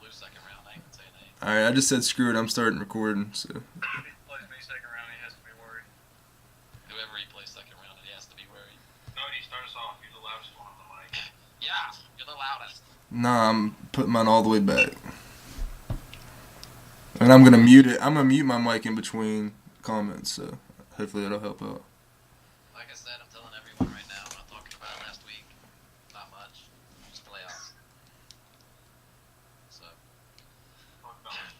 lose second round. I ain't gonna say anything. All right, I just said screw it. I'm starting recording. So. If he plays me second round, he has to be worried. Whoever he plays second round, he has to be worried. Cody, start us off. You're the loudest one on the mic. Yeah, you're the loudest. Nah, I'm putting mine all the way back. And I'm gonna mute it. I'm gonna mute my mic in between comments. So hopefully that'll help out. Like I said, I'm telling everyone right now. I'm not talking about it last week. Not much. Just playoffs. So. Talk about it.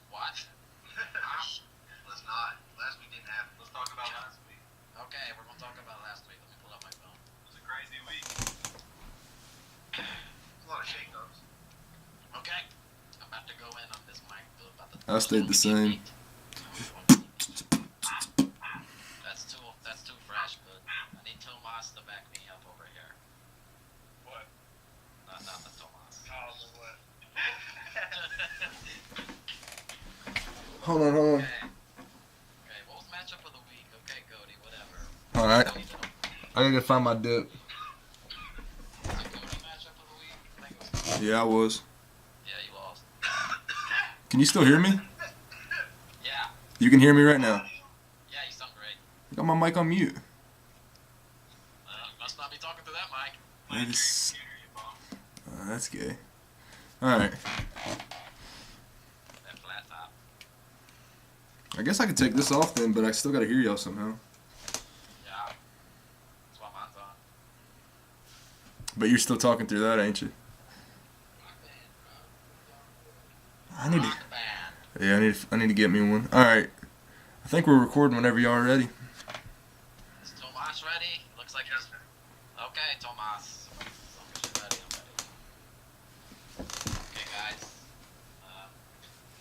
What? Let's not. Last week didn't happen. Let's talk about last week. Okay, we're gonna talk about last week. Let me pull up my phone. It was a crazy week. It's a lot of shakeups. Okay. I'm about to go in on this mic. I stayed the same. That's too fresh, but I need Tomas to back me up over here. What? Not the Tomas. Oh, what? Hold on. Okay, what was matchup of the week? Okay, Cody, whatever. All right. I gotta find my dip. Was it Cody matchup of the week? I think it was. Yeah, I was. Yeah, you lost. Can you still hear me? Yeah. You can hear me right now. Yeah, you sound great. I got my mic on mute. You must not be talking to that mic. That is. Can't hear you, Bob. That's gay. All right. That flat top. I guess I could take this off then, but I still gotta hear y'all somehow. Yeah. That's why mine's on. But you're still talking through that, ain't you? I need to. Rock band. Yeah, I need to get me one. All right. I think we're recording whenever y'all are ready. Is Tomas ready? Looks like he's... Okay, Tomas. As long as you're ready, I'm ready. Okay, guys.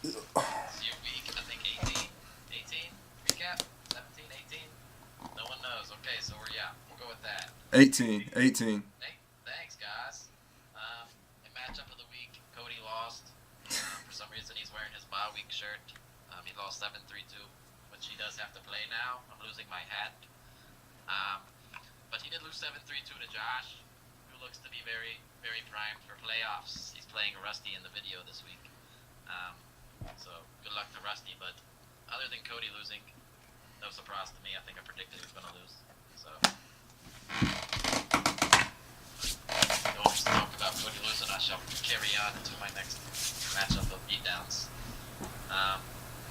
It's your week, I think 18? 18? Recap? 17, 18? No one knows. Okay, so we'll go with that. 18. Hey, thanks, guys. In matchup of the week, Cody lost. For some reason, he's wearing his bye week shirt. He lost 7-3-2, which he does have to play now. I'm losing my hat. But he did lose 7-3-2 to Josh, who looks to be very, very primed for playoffs. He's playing Rusty in the video this week. So good luck to Rusty. But other than Cody losing, no surprise to me. I think I predicted he was going to lose. So don't just talk about Cody losing. I shall carry on to my next matchup of beatdowns.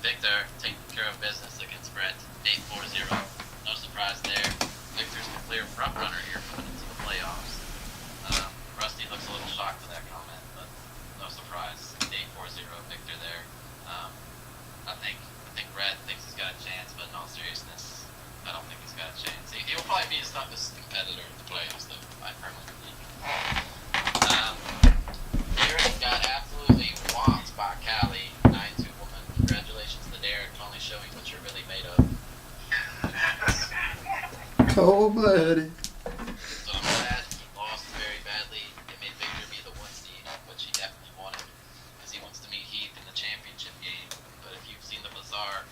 Victor taking care of business against Brett, 8-4-0. No surprise there. Victor's the clear front runner here coming into the playoffs. Rusty looks a little shocked to that comment, but no surprise. 8-4-0 Victor there. I think Brett thinks he's got a chance, but in all seriousness, I don't think he's got a chance. He will probably be his toughest competitor in the playoffs, though, I firmly believe. Derek got absolutely whomped by Callie, 9-2 woman. Congratulations to Derek, only showing what you're really made of. Cold-blooded. So I'm glad he lost very badly. It made Victor be the 1 seed, which he definitely wanted, because he wants to meet Heath in the championship game. But if you've seen the Bazaar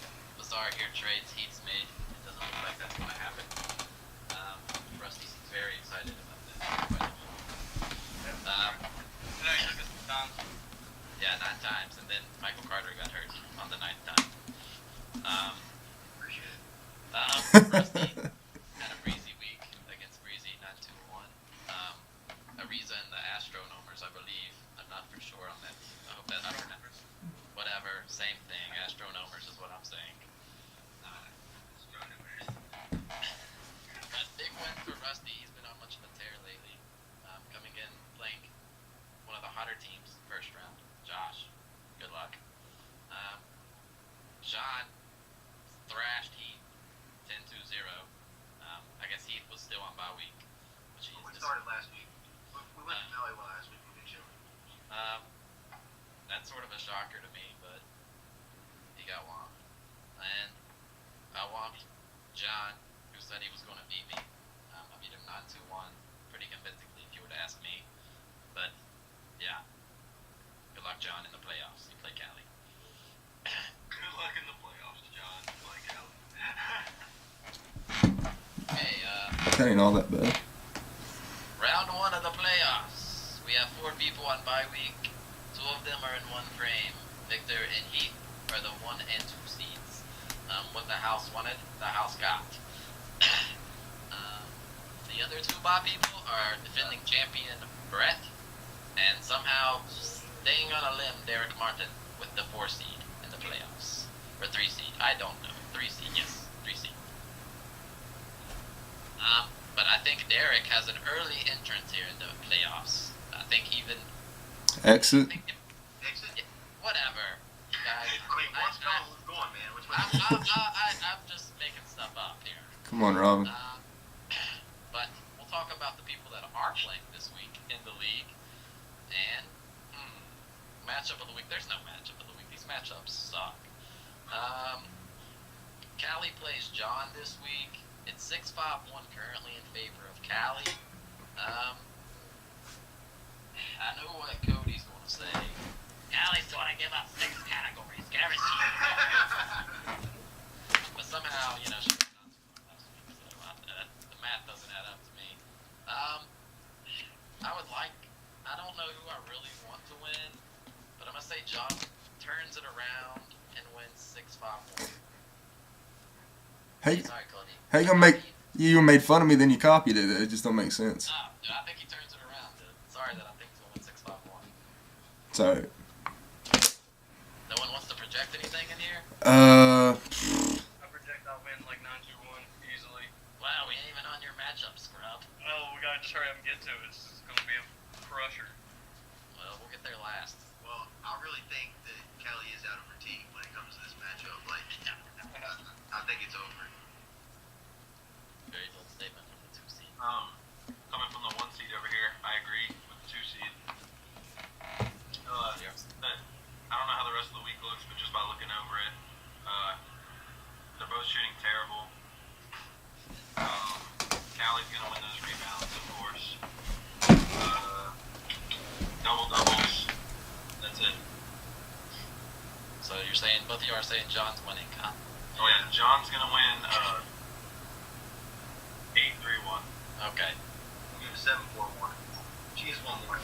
here trades Heath's made, it doesn't look like that's going to happen. Rusty's very excited about that. Yeah, 9 times, and then Michael Carter got hurt on the 9th time. Rusty had a breezy week against Breezy, not 2-1. Ariza and the Astronomers, I believe. I'm not for sure on that. I hope that whatever, same thing. Astronomers is what I'm saying. But big win for Rusty. He's been on much of a tear lately. Coming in, playing one of the hotter teams first round. Josh, good luck. Sean thrashed Heath 10-2-0. I guess Heath was still on bye week, which he We started last week. We went to Valley one last week. We did show. That's sort of a shocker to me, but he got whomped. And I whomped John, who said he was going to beat me. I beat him 9-2-1 pretty convincingly, if you were to ask me. But yeah, good luck, John, in the playoffs. You play Cali. Good luck in the playoffs, John. Like hell. Hey, That ain't all that bad. round 1 of the playoffs. We have 4 people on bye week. Two of them are in one frame. Victor and Heath are the 1 and 2 seeds. What the house wanted, the house got. The other two bot people are defending champion Brett, and somehow staying on a limb, Derek Martin with the 4 seed in the playoffs. Or 3 seed, I don't know. 3 seed, yes, 3 seed. But I think Derek has an early entrance here in the playoffs. I think even... Exit. Exit? Whatever, guys. Wait, what's going, man? Which way? I'm just making stuff up here. Come on, Robin. But we'll talk about the people that are playing this week in the league. And matchup of the week. There's no matchup of the week. These matchups suck. Callie plays John this week. It's 6-5-1 currently in favor of Callie. I know what Cody's going to say. Callie's going to give up 6 categories, guaranteed. But somehow, she got not last week, so the math doesn't add up to me. I don't know who I really want to win, but I'm going to say John turns it around and wins 6-5-1. Hey, Sorry, Cody. how you gonna make you made fun of me? Then you copied it. It just don't make sense. Dude, I think he turns it around, dude. Sorry that I think he's going to win 6-5-1. It's alright. No one wants to project anything in here? I project I'll win like 9-1 easily. Wow, we ain't even on your matchup, scrub. Oh, we gotta just hurry up and get to it. This is gonna be a crusher. Well, we'll get there last. Well, I really think that Kelly is out of her team when it comes to this matchup. Like, I think it's over. Very bold statement from the 2 seed. Coming from the 1 seed over here, I agree with the 2 seed. I don't know how the rest of the week looks, but just by looking over it, they're both shooting terrible. Callie's gonna win those rebounds, of course. Double doubles. That's it. So you're saying, both of you are saying John's winning, huh? Oh yeah, John's gonna win 8-3-1. Okay. We'll give it 7-4-1. She has one more.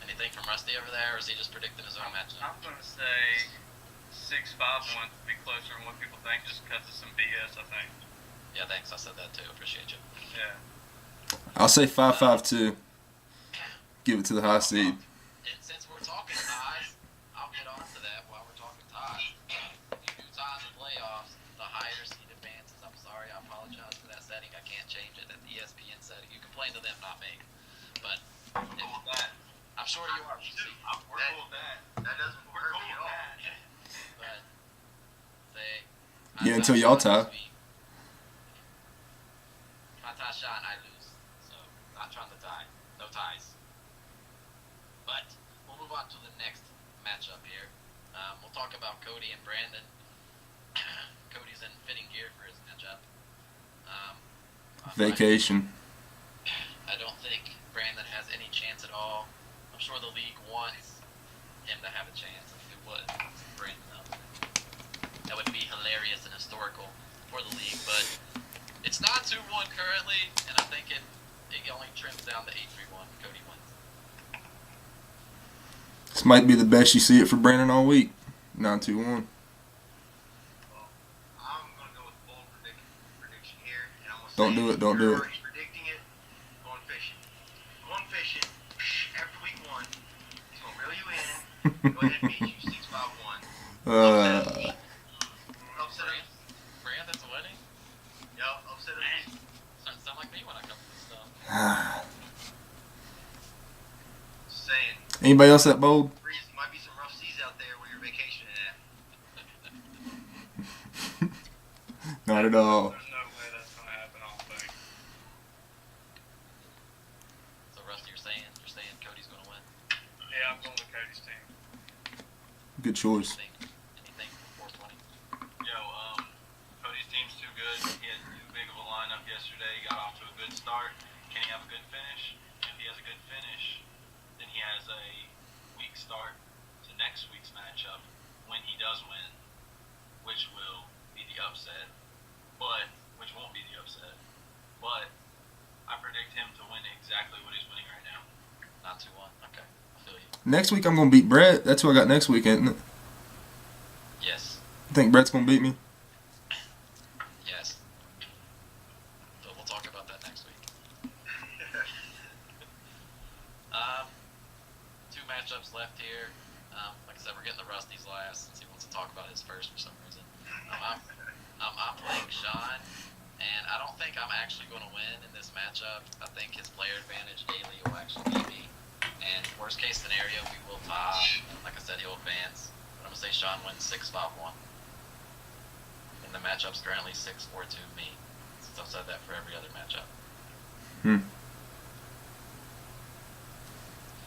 Anything from Rusty over there, or is he just predicting his own matchup? I'm gonna say 6-5-1 to be closer than what people think, just because of some BS, I think. Yeah, thanks. I said that too. Appreciate you. Yeah. I'll say 5-5-2. Give it to the high seed. And since we're talking ties, I'll get on to that while we're talking ties. If you do ties in playoffs, the higher seed advances. I'm sorry, I apologize for that setting. I can't change it. That's the ESPN setting. You complain to them, not me. But We're cool with that. I'm sure you are. PC. We're cool with that. That doesn't We're hurt cool me with at all. that. But say, Yeah, until y'all tie. If I tie shot, I lose. So not trying to tie. No ties. But we'll move on to the next matchup here. We'll talk about Cody and Brandon. Cody's in fitting gear for his matchup. Vacation. I don't think Brandon has any chance at all. I'm sure the league wants him to have a chance. I think it would. Brandon, though. That would be hilarious and historical for the league, but it's not 2-1 currently, and I think it only trims down to 8-3-1. Cody wins. This might be the best you see it for Brandon all week. 9-2-1. Well, I'm gonna go with bold prediction here, and I'm gonna Don't say do it, don't do it. He's predicting it. Going fishing. Going fishing. After week 1, he's gonna reel you in. Go ahead and beat you 6-5-1. Upset him. Brandon's winning? Yup, upset him. Starting to sound like me when I come to this stuff. Just saying. Anybody else that bold? Might be some rough seas out there where you're vacationing at. Not at all. There's no way that's gonna happen, I don't think. So Rusty, you're saying Cody's gonna win? Yeah, I'm going with Cody's team. Good choice. Anything for 420? Yo, Cody's team's too good. He had too big of a lineup yesterday. He got off to a good start. Can he have a good finish? If he has a good finish, then he has a weak start to next week's matchup when he does win, which will be the upset, which won't be the upset. But I predict him to win exactly what he's winning right now. Next week I'm gonna beat Brett. That's who I got next week, isn't it? Yes. You think Brett's gonna beat me? Yes. But we'll talk about that next week. Two matchups left here. Like I said, we're getting the Rusty's last since he wants to talk about his first for some reason. I'm playing Sean, and I don't think I'm actually going to win in this matchup. I think his player advantage daily will actually beat me. And worst case scenario, we will tie. Like I said, he'll advance. But I'm going to say Sean wins 6-5-1. And the matchup's currently 6-4-2 me. Since I've said that for every other matchup. I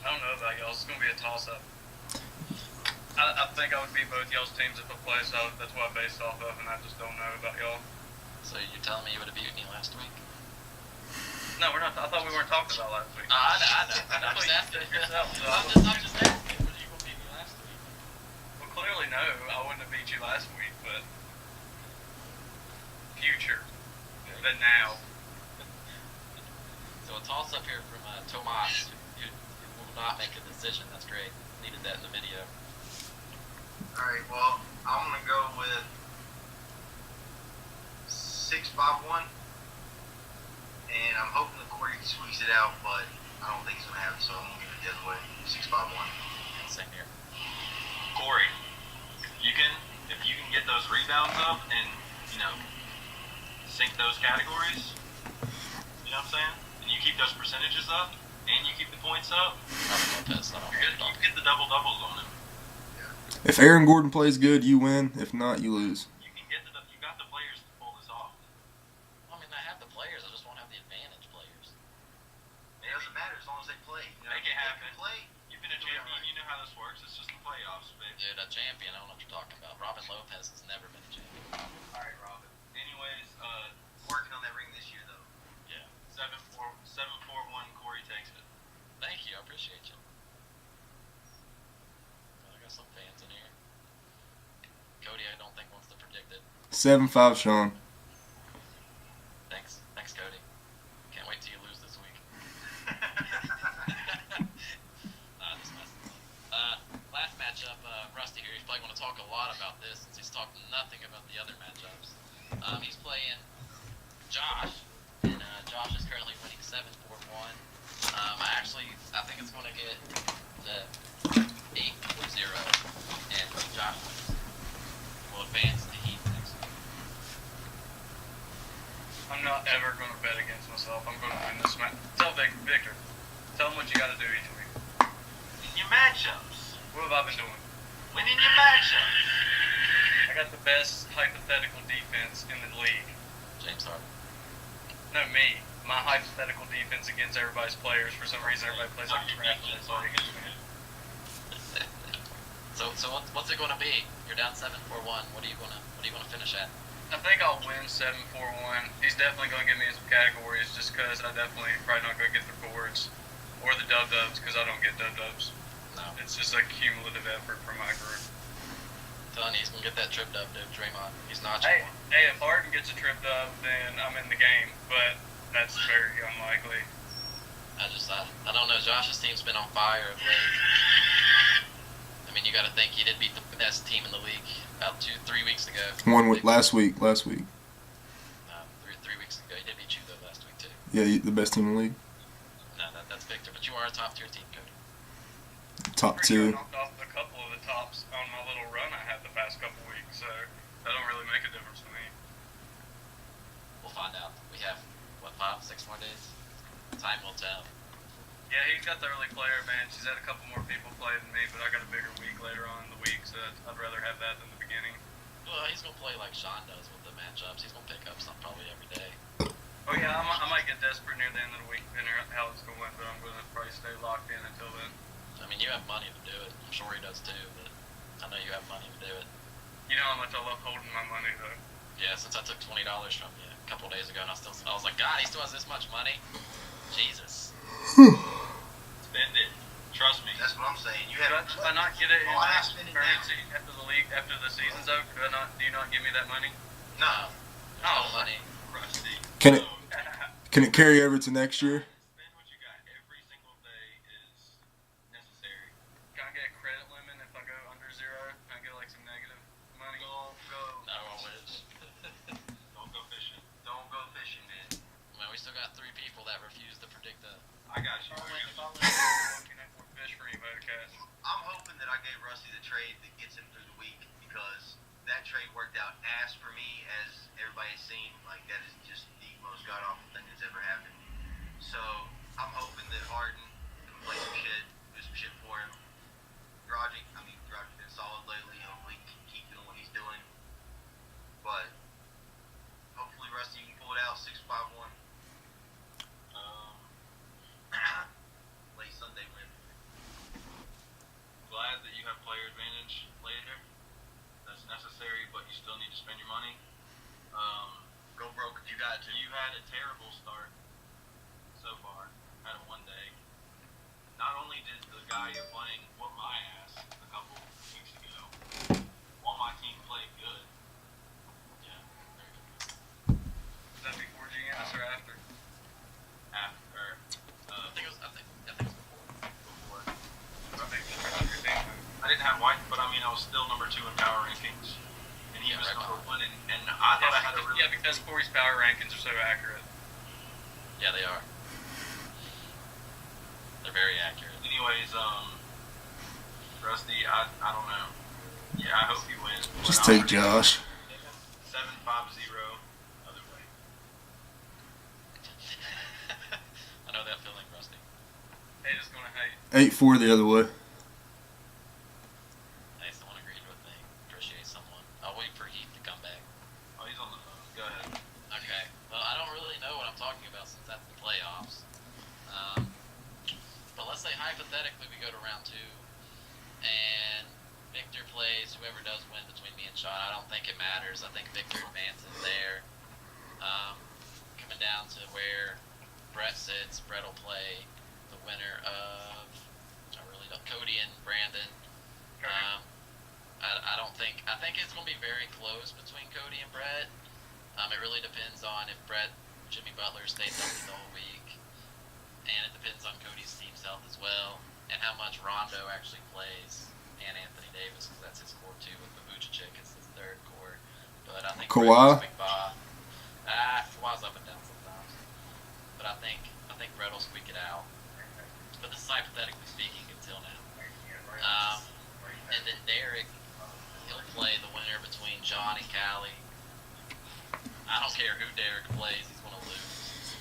don't know about y'all. It's going to be a toss-up. I think I would beat both y'all's teams if I play, so that's what I based off of, and I just don't know about y'all. So you're telling me you would have beaten me last week? No, we're not. I thought we weren't talking about last week. I know. I I'm just asking. yourself, so I'm just asking. Were you going to beat me last week? Well, clearly no. I wouldn't have beat you last week, but future, but now. So a toss up here from Tomas, who will not make a decision. That's great. Needed that in the video. Alright, well, I'm going to go with 6-5-1. And I'm hoping that Corey squeaks it out, but I don't think he's going to have it, so I'm going to give it the other way. 6-5-1. Same here. Corey, if you can get those rebounds up and, sync those categories, you know what I'm saying? And you keep those percentages up, and you keep the points up, Lopez, I don't you know. get the double-doubles on him. If Aaron Gordon plays good, you win. If not, you lose. You got the players to pull this off. I mean, I have the players. I just won't have the advantage players. It doesn't matter as long as they play. Make it if they happen. can play. You've been a champion. You know how this works. It's just the playoffs, baby. Dude, a champion. I don't know what you're talking about. Robin Lopez has never been a champion. All right, Robin. Anyways, Working on that ring this year, though. Yeah. 7-4-1. Corey takes it. Thank you. I appreciate you. I got some fans in here. Cody, I don't think wants to predict it. 7-5, Sean. Thanks, Cody. Can't wait till you lose this week. Just messing. Last matchup, Rusty here. He's probably going to talk a lot about this since he's talked nothing about the other matchups. He's playing Josh, and Josh is currently winning 7-4-1. I think it's going to get to 8-0, and Josh will advance to Heat next week. I'm not ever going to bet against myself. I'm going to win this match. Tell Victor. Tell him what you got to do each week. In your matchups. What have I been doing? Winning your matchups. I got the best hypothetical defense in the league. James Harden. No, me. My hypothetical defense against everybody's players. For some reason, everybody plays like crap when they play against me. So what's it going to be? You're down 7-4-1. What are you going to finish at? I think I'll win 7-4-1. He's definitely going to give me some categories just because I definitely probably not going to get the boards or the dub-dubs because I don't get dub-dubs. No. It's just a cumulative effort from my group. Telling you, he's going to get that trip dub, dude. Draymond. He's notching Hey, one. if Harden gets a trip dub, then I'm in the game, but that's very unlikely. I don't know. Josh's team's been on fire of late. I mean, you got to think he did beat the best team in the league about 2-3 weeks ago. Last week. 3 weeks ago. He did beat you though last week too. Yeah, the best team in the league. No, that's Victor. But you are a top tier team, Cody. Top Pretty sure I 2. knocked off a couple of the tops on my little run I had the past couple weeks, so that don't really make a difference to me. We'll find out. We have 5-6 more days. Time will tell. Yeah, he's got the early player advantage. He's had a couple more people play than me, but I got a bigger week later on in the week, so I'd rather have that than the beginning. Well, he's gonna play like Sean does with the matchups. He's gonna pick up some probably every day. Oh yeah, I might get desperate near the end of the week, depending on how it's going, but I'm gonna probably stay locked in until then. I mean, you have money to do it. I'm sure he does too, but I know you have money to do it. You know how much I love holding my money though. Yeah, since I took $20 from you a couple days ago, and I was like, God, he still has this much money. Jesus. Spend it. Trust me. That's what I'm saying. You Should have. I not get it in Oh, I my have spent it currency after the league, after the season's over? Do you not give me that money? No. No money. Rusty. Can it No. can it carry over to next year? Spend what you got. Every single day is necessary. was still number 2 in power rankings, and he Yeah, was right number behind. 1. And I thought I had a really because Corey's power rankings are so accurate. Yeah, they are. They're very accurate. Anyways, Rusty, I don't know. Yeah, I hope you win. Just take Josh. 7-5-0 other way. I know that feeling, Rusty. They just gonna hate. 8-4 the other way. Hey, someone agreed with me. Appreciate someone. I'll wait for Heath to come back. Oh, he's on the phone. Go ahead. Okay. Well, I don't really know what I'm talking about since that's the playoffs. But let's say hypothetically we go to round 2, and Victor plays whoever does win between me and Sean. I don't think it matters. I think Victor advances there. Coming down to where Brett sits, Brett will play the winner of Cody and Brandon. I don't think. I think it's going to be very close between Cody and Brett. It really depends on if Jimmy Butler stays healthy the whole week, and it depends on Cody's team's health as well, and how much Rondo actually plays, and Anthony Davis, because that's his core too. With the Vucevic, it's his third core. But I think Kawhi? Kawhi's up and down sometimes. But I think Brett will squeak it out. But this is hypothetically speaking until now. And then Derek, he'll play the winner between John and Callie. I don't care who Derek plays, he's going to lose.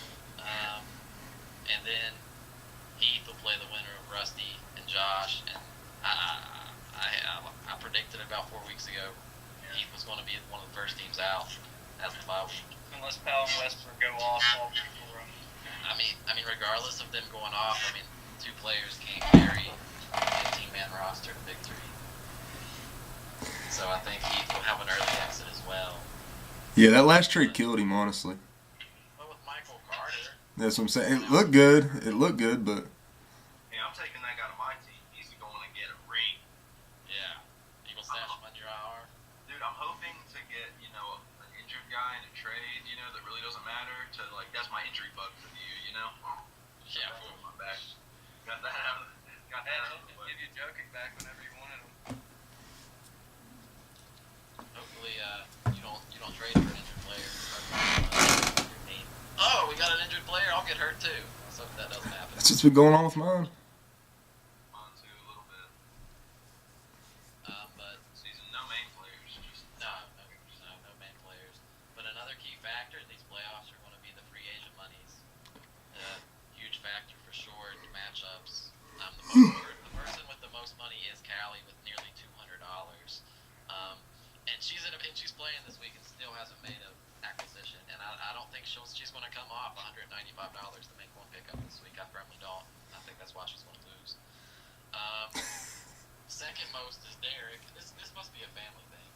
And then Heath will play the winner of Rusty and Josh. And I predicted about 4 weeks ago Heath was going to be one of the first teams out as the bye week. Unless Powell and Westbrook go off all week for him. I mean, regardless of them going off, 2 players can't carry a 15-man roster to victory. So I think Heath will have an early exit as well. Yeah, that last trade killed him, honestly. But with Michael Carter, That's what I'm saying. It looked good. But Hey, I'm taking that guy to my team. He's going to get a ring. yeah, you gonna stash him on your IR? Dude, I'm hoping to get, an injured guy in a trade, that really doesn't matter. That's my injury bug for the year, Yeah, That's on my back. Got that out of the way. Give you joking back whenever you wanted him. hopefully you don't trade for an injured player. Your team. Oh, we got an injured player. I'll get hurt too. Let's hope that doesn't happen. that's what's been going on with mine. On to a little bit. But Season, no main players, just no main players. But another key factor in these playoffs are going to be the free agent monies. Huge factor for sure in the matchups. The person with the most money is Callie with nearly $200. And she's playing this week and still hasn't made an acquisition. And I don't think she's going to come off $195 to make one pickup this week. I firmly don't. I think that's why she's going to lose. Second most is Derek. This must be a family thing.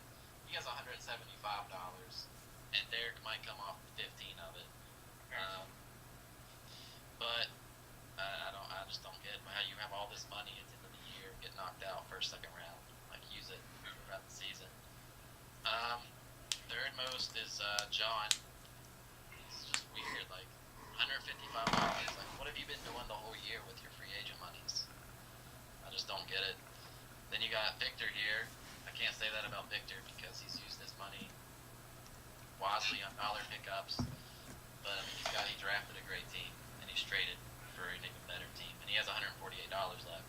He has $175, and Derek might come off 15 of it. But I just don't get how you have all this money at the end of the year, get knocked out first, second round, use it throughout the season. Third most is John. It's just weird, $155. What have you been doing the whole year with your free agent monies? I just don't get it. Then you got Victor here. I can't say that about Victor because he's used his money wisely on dollar pickups. But he drafted a great team, and he's traded for an even better team, and he has $148 left.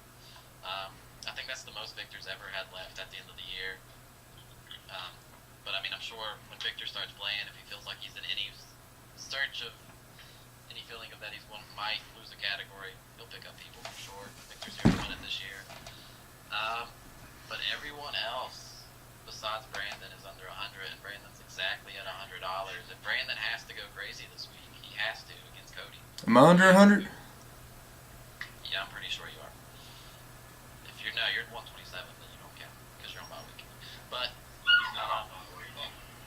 I think that's the most Victor's ever had left at the end of the year. But I'm sure when Victor starts playing, if he feels like he's in any search of any feeling of that might lose a category, he'll pick up people for sure. Victor's here to win it this year. But everyone else besides Brandon is under 100, and Brandon's exactly at $100. If Brandon has to go crazy this week, he has to against Cody. Am I under 100? Yeah, I'm pretty sure you are. If you're 127, then you don't count because you're on bye week. But he's not on the way.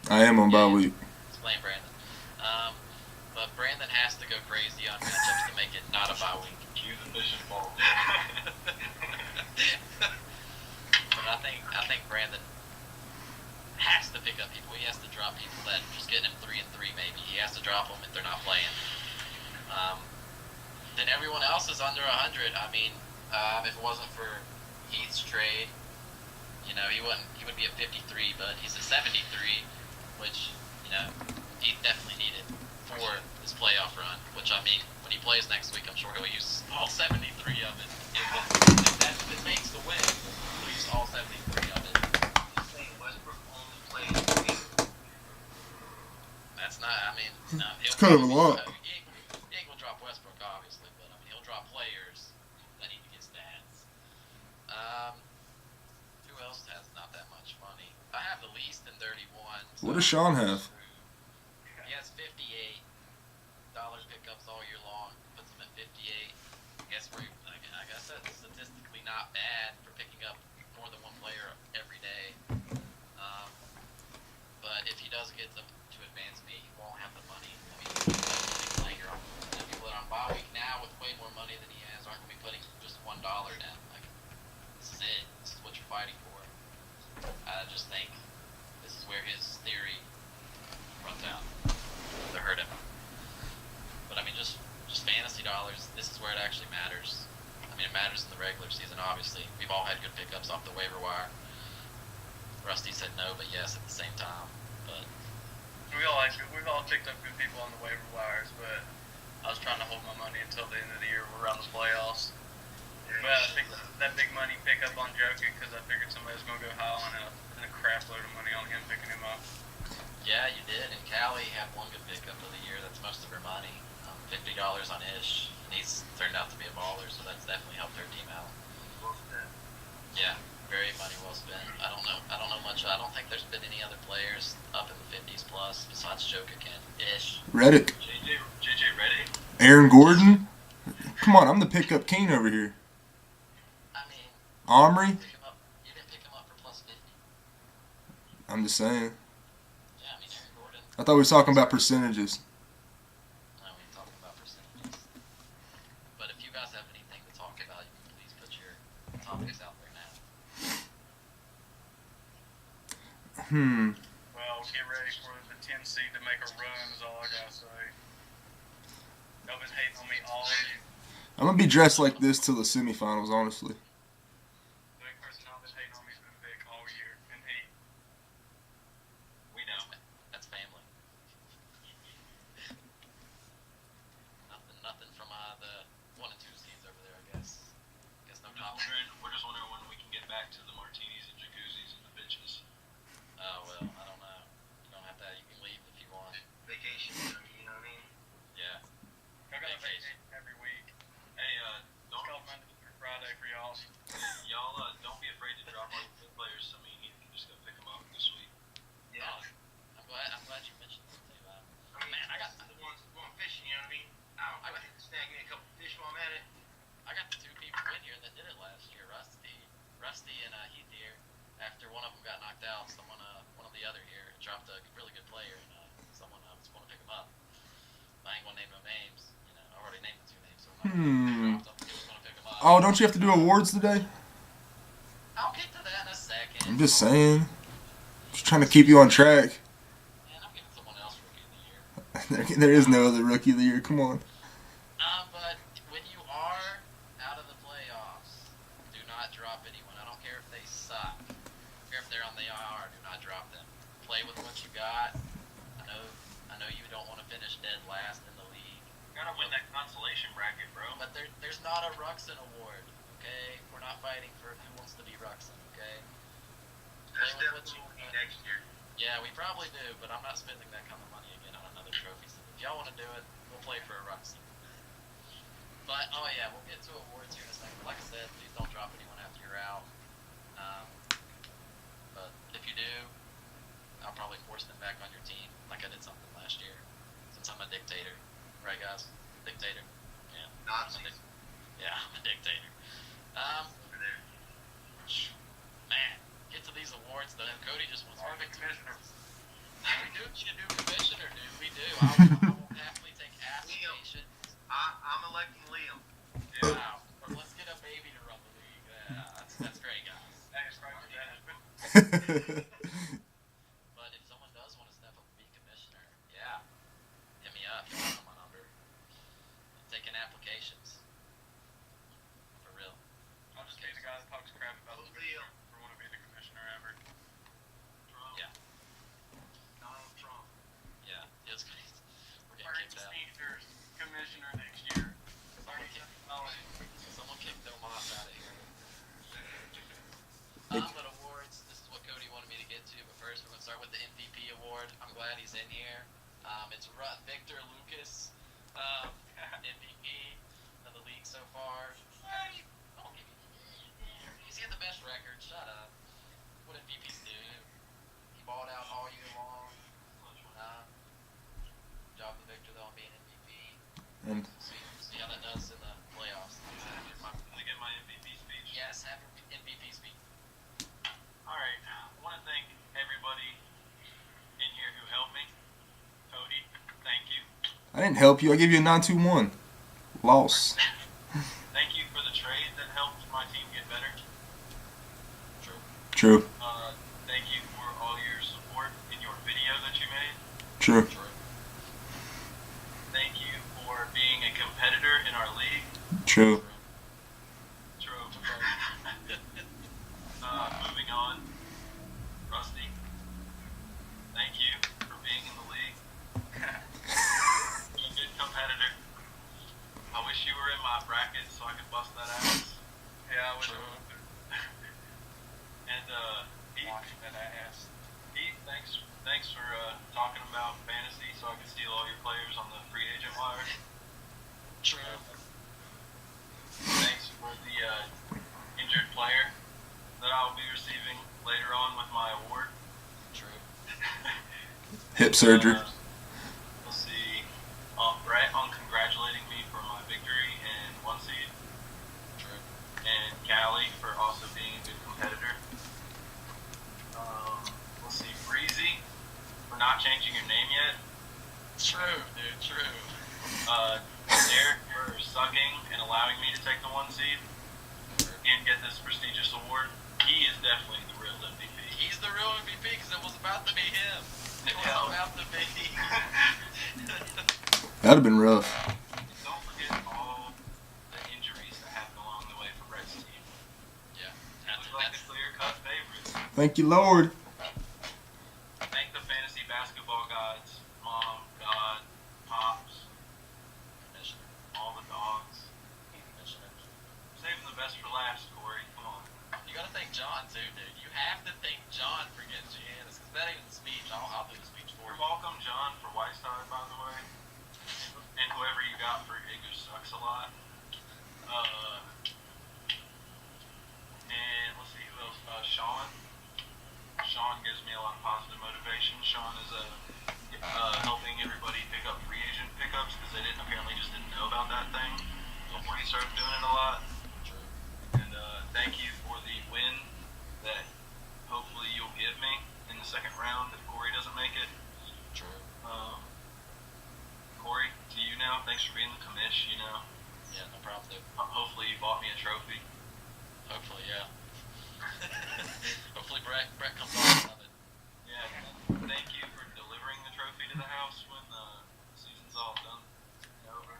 I am on bye week. Explain Brandon. But Brandon has to go crazy on matchups to make it not a bye week. Use the fishing pole. But I think Brandon has to pick up people. He has to drop people that are just getting him 3-3 maybe. He has to drop them if they're not playing. Then everyone else is under 100. If it wasn't for Heath's trade, You know, he would be a 53, but he's a 73, which, you know, he definitely needed for this playoff run. Which, I mean, when he plays next week, I'm sure he'll use all 73 of it. If it makes the win, he'll use all 73 of it. Just saying, Westbrook only plays. That's not, I mean, no, It's kind of a lot. He ain't gonna drop Westbrook, obviously, but I mean, he'll drop players that need to get stats. Who else has not that much money? I have the least in 31. What does Sean have? He has 58 dollars pickups all year long. Puts him at 58. I guess that's statistically not bad for picking up more than one player every day. But if he does get to advance me, he won't have the money. I mean, he's player on people that are on bye week now with way more money than he has aren't going to be putting just $1 down. Like, this is it. This is what you're fighting for. I just think this is where his theory runs out to hurt him. But I mean, just fantasy dollars. This is where it actually matters. I mean, it matters in the regular season. Obviously, we've all had good pickups off the waiver wire. Rusty said no, but yes at the same time. But we've all picked up good people on the waiver wires, but I was trying to hold my money until the end of the year around the playoffs. But I think that big money pickup on Jokic because I figured somebody was going to go high on it and a crap load of money on him picking him up. yeah, you did. And Callie had one good pickup of the year. That's most of her money. $50 on Ish, and he's turned out to be a baller, so that's definitely helped her team out. Yeah, very money well spent. I don't know much. I don't think there's been any other players up in the 50s plus besides Jokic and Ish. Reddick. JJ Redick. Aaron Gordon. Come on, I'm the pickup king over here. I mean, Omri. you didn't pick him up for plus 50. I'm just saying. Yeah, I mean, Aaron Gordon. I thought we were talking about percentages. No, we ain't talking about percentages. But if you guys have anything to talk about, you can please put your topics out there now. Well, get ready for the 10 seed to make a run is all I got to say. Y'all been hating on me all year. I'm gonna be dressed like this till the semifinals, honestly. The only person y'all been hating on me has been Vic all year, and he. We know. That's family. Nothing from the 1 and 2 seeds over there, I guess. No topic. We're just wondering when we can get back to the martinis and jacuzzis and the bitches. Oh well, I don't know. You don't have that. You can leave if you want. Vacation, you know what I mean? Yeah. Y'all got to vacation every week. Hey, It's called Monday through Friday for y'all. y'all don't be afraid to drop all your good players. I mean, you can just go pick them up this week. Yeah. I'm glad you mentioned that too. I mean, Man, I got the ones going fishing, you know what I mean? I got to snag me a couple fish while I'm at it. the 2 people in here that did it last year, Rusty and Heath here. After one of them got knocked out, one of the other here dropped a really good player, and someone was going to pick him up. I ain't gonna name no names. You know, I already named the 2 names, so I'm not gonna pick him up. Oh, don't you have to do awards today? I'll get to that in a second. I'm just saying. Just trying to keep you on track. Man, I'm giving someone else Rookie of the Year. There is no other rookie of the year. Come on. But when you are out of the playoffs, do not drop anyone. I don't care if they suck. I don't care if they're on the IR. Do not drop them. Play with what you got. I know you don't want to finish dead last in the league. You gotta win that consolation bracket, bro. But there's not a Ruxin award, okay? We're not fighting for who wants to be Ruxin, okay? That's Play with what definitely you what we need got. next year. Yeah, we probably do, but I'm not spending that kind of money again on another trophy. So if y'all want to do it, we'll play for a Ruxin. But, oh yeah, we'll get to awards here in a second. Like I said, please don't drop anyone after you're out. But if you do, I'll probably force them back on your team like I did something last year. Since I'm a dictator. Right, guys? Dictator. Yeah. Nazis. Yeah, I'm a dictator. Over there. Man, get to these awards though. Cody just wants Or the commissioner. We do need a new commissioner, dude. We do. I will happily take applications. I'm electing Liam. Wow. Or let's get a baby to run the league. Yeah, that's great, guys. That is right for that. But if someone does want to step up and be commissioner, yeah, hit me up. You want my number. I'm taking applications. For real. I'll just be the guy that talks crap about the Liam. for want to be the commissioner didn't help you. I gave you a 9-2-1. Loss. Thank you for the trade that helped my team get better. True. Thank you for all your support in your video that you made. True. Thank you for being a competitor in our league. True. True. Moving on. Rusty, thank you for being in the league. You're a good competitor. I wish you were in my bracket so I could bust that ass. Yeah, I wish I True. would. And Pete, Washing that ass. thanks for talking about fantasy so I could steal all your players on the free agent wire. True. Thanks for the injured player that I'll be receiving later on with my award. True. Hip surgery. Let's see. Brett on congratulating me for my victory in 1 seed. True. And Callie for also being a good competitor. Let's see. Breezy for not changing your name yet. True, dude. True. Derek for sucking and allowing me to take the 1 seed and get this prestigious award. He is definitely the real MVP. He's the real MVP because it was about to be him. It was Yeah. about to be. That'd have been rough. Don't forget all the injuries that happened along the way for Brett's team. Yeah. It looks like the clear-cut favorites. Thank you, Lord. Thank the fantasy basketball gods, Mom, God, Pops, Commissioner. all the dogs. Commissioner. Saving the best for last, Corey. Come on. You gotta thank John too, dude. You have to thank John for getting Giannis because that ain't the speech. I'll do the speech for You're you. welcome, John, for Whiteside, by the way. And whoever you got for Igu sucks a lot. And let's see who else. Sean. Sean gives me a lot of positive motivation. Sean is helping everybody pick up free agent pickups because they apparently just didn't know about that thing before he started doing it a lot. True. And thank you for the win that hopefully you'll give me in the second round if Corey doesn't make it. True. Corey, to you now. Thanks for being the commish, Yeah, no problem, dude. Hopefully you bought me a trophy. Hopefully, yeah. Hopefully Brett comes off of it. Yeah, thank you for delivering the trophy to the house when the season's all done and over.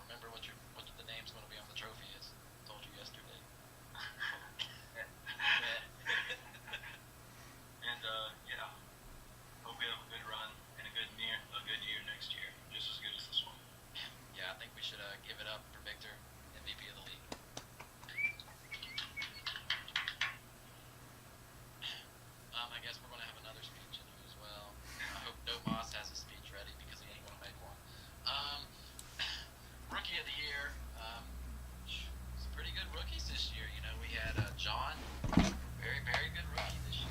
Remember what the name's gonna be on the trophy is. Told you yesterday. And yeah, hope we have a good run and a good year next year, just as good as this one. Yeah, I think we should give it up for Victor, MVP of the league. I guess we're gonna have another speech in here as well. I hope No Moss has a speech ready because he ain't gonna make one. Rookie of the year. Some pretty good rookies this year. We had John, very very good rookie this year.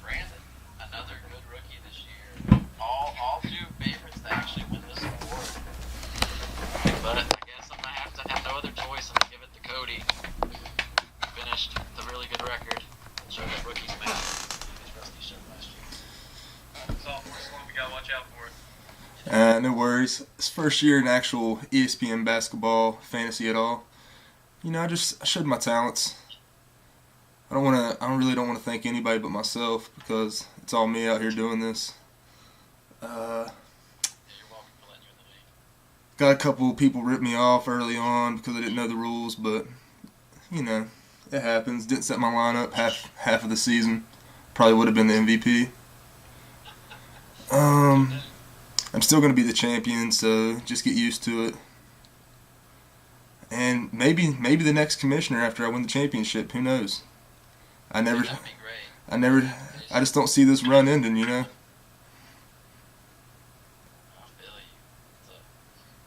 Brandon, another good rookie this year. All two favorites to actually win this award. But I guess I'm gonna have to have no other choice and give it to Cody. Finished with a really good record. Showed that rookies matter. As Rusty showed last year. Sophomore slump, we gotta watch out for it. No worries. It's first year in actual ESPN basketball fantasy at all. I showed my talents. I really don't want to thank anybody but myself because it's all me out here doing this. Yeah, you're welcome for letting you in the league. Got a couple people rip me off early on because I didn't know the rules, but it happens. Didn't set my lineup half of the season. Probably would have been the MVP. I'm still gonna be the champion, so just get used to it. And maybe the next commissioner after I win the championship. Who knows? I That'd be great. I just don't see this run ending. I feel you.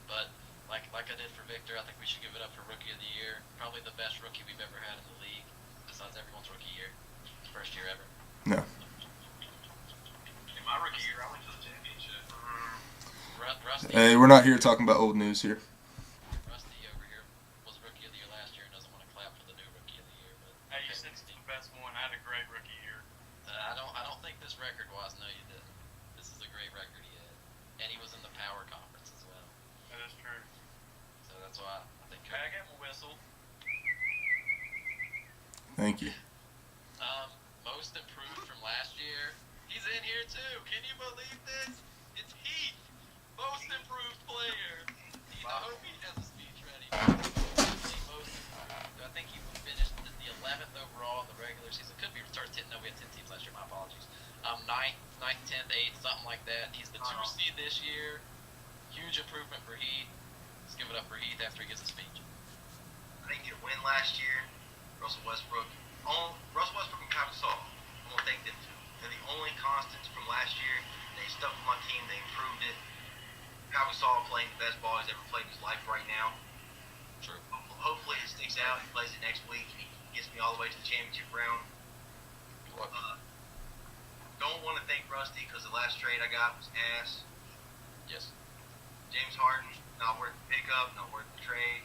But like I did for Victor, I think we should give it up for Rookie of the Year. Probably the best rookie we've ever had in the league, besides everyone's rookie year. First year ever. No. In my rookie year, I went to the championship. Rusty, Hey, we're not here talking about old news here. Rusty over here was Rookie of the Year last year and doesn't want to clap for the new Rookie of the Year. But Hey, you said it's the best one. I had a great rookie year. I don't think this record-wise. No, you didn't. This is a great record he had, and he was in the power Thank you. Most improved from last year. He's in here too. Can you believe this? It's Heath, most improved player. I hope he has a speech ready. Most improved. I think he finished the 11th overall in the regular season. Could be started 10. No, we had 10 teams last year. My apologies. 9th, 10th, 8th, something like that. He's the 2 seed this year. Huge improvement for Heath. Let's give it up for Heath after he gets a speech. I didn't get a win last year. Russell Westbrook and Kyle Gasol. I'm gonna thank them two. They're the only constants from last year. They stuck with my team. They improved it. Kyle Gasol playing the best ball he's ever played in his life right now. True. Hopefully it sticks out. He plays it next week and he gets me all the way to the championship round. Don't want to thank Rusty because the last trade I got was ass. Yes. James Harden, not worth the pickup, not worth the trade.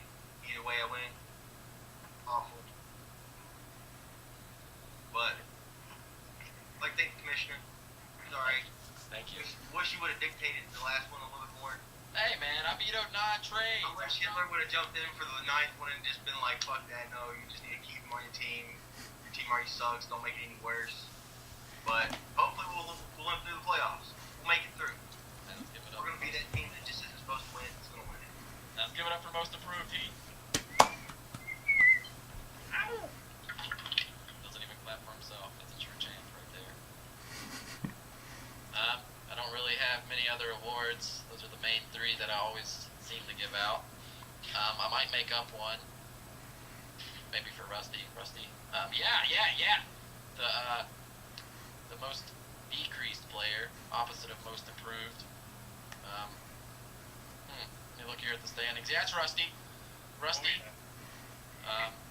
Either way I went, awful. But, like, thank the commissioner. He's alright. Thank you. Wish you would have dictated the last one a little bit more. Hey man, I vetoed 9 trades. I wish Hitler would have jumped in for the 9th one and just been like, fuck that, no, you just need to keep him on your team. Your team already sucks, don't make it any worse. But hopefully we'll limp through the playoffs. We'll make it through. Let's give it up. We're going to be that team that just isn't supposed to win. It's going to win it. Let's give it up for most improved Heath. Doesn't even clap for himself. That's a true champ right there. I don't really have many other awards. Those are the main 3 that I always seem to give out. I might make up one. Maybe for Rusty. Yeah. The most decreased player, opposite of most improved. Let me look here at the standings. Yeah, it's Rusty.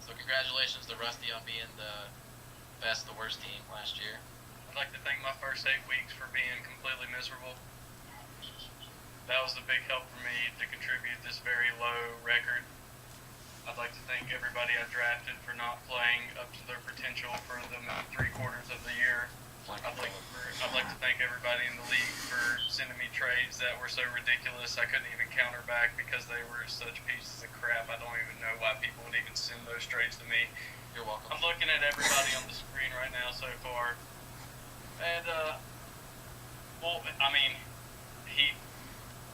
So congratulations to Rusty on being the best, the worst team last year. I'd like to thank my first 8 weeks for being completely miserable. That was a big help for me to contribute this very low record. I'd like to thank everybody I drafted for not playing up to their potential for the 3 quarters of the year. I'd like to thank everybody in the league for sending me trades that were so ridiculous I couldn't even counter back because they were such pieces of crap. I don't even know why people would even send those trades to me. You're welcome. I'm looking at everybody on the screen right now so far. And,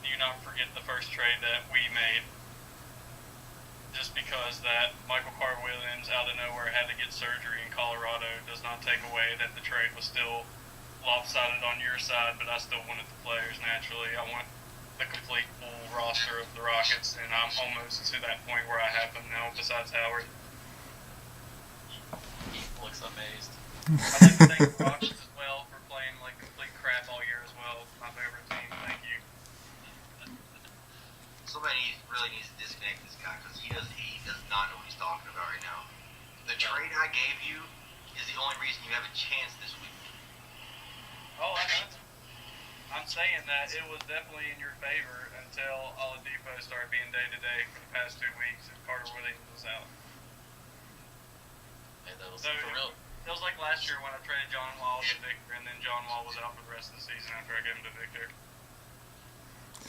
do not forget the first trade that we made. Just because that Michael Carter Williams out of nowhere had to get surgery in Colorado does not take away that the trade was still lopsided on your side, but I still wanted the players naturally. I want the complete full roster of the Rockets, and I'm almost to that point where I have them now besides Howard. He looks amazed. I'd like to thank the Rockets as well for playing like complete crap all year as well. My favorite team. Thank you. Somebody really needs to disconnect this guy because he does not know what he's talking about right now. The trade I gave you is the only reason you have a chance this week. Oh, I know. I'm saying that it was definitely in your favor until Oladipo started being day-to-day for the past 2 weeks and Carter Williams was out. Hey, that was So for real. it was like last year when I traded John Wall to Victor, and then John Wall was out for the rest of the season after I gave him to Victor.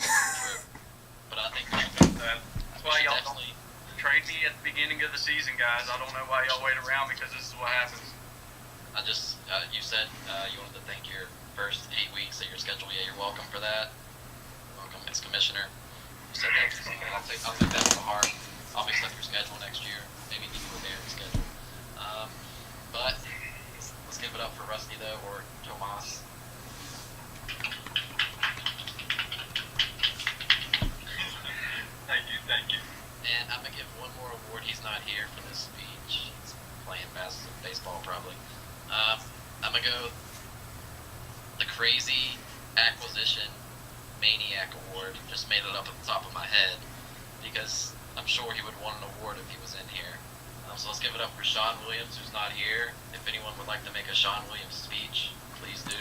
True. But I think That's why y'all don't trade me at the beginning of the season, guys. I don't know why y'all wait around because this is what happens. You said you wanted to thank your first 8 weeks of your schedule. Yeah, you're welcome for that. Welcome as commissioner. You said that. I'll take that to heart. I'll mix up your schedule next year. Maybe give you a better schedule. But let's give it up for Rusty though, or Tomas. Thank you. And I'm gonna give one more award. He's not here for this speech. He's playing baseball probably. I'm gonna go the Crazy Acquisition Maniac Award. Just made it up at the top of my head because I'm sure he would want an award if he was in here. So let's give it up for Sean Williams, who's not here. If anyone would like to make a Sean Williams speech, please do.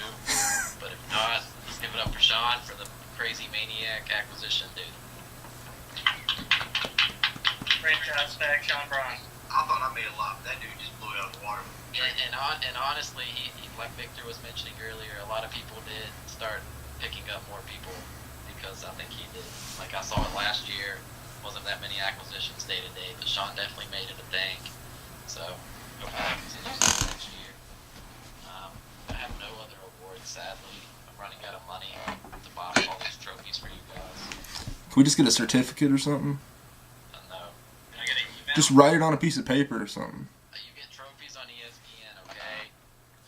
But if not, let's give it up for Sean for the Crazy Maniac Acquisition, dude. Franchise tag Sean Bryan. I thought I made a lot, but that dude just blew it out of the water. And honestly, he like Victor was mentioning earlier, a lot of people did start picking up more people because I think he did. Like I saw it last year, wasn't that many acquisitions day to day, but Sean definitely made it a thing. So Hope that continues into next year. I have no other awards, sadly. I'm running out of money to buy all these trophies for you guys. Can we just get a certificate or something? No. Can I get an email? Just write it on a piece of paper or something. You get trophies on ESPN, okay?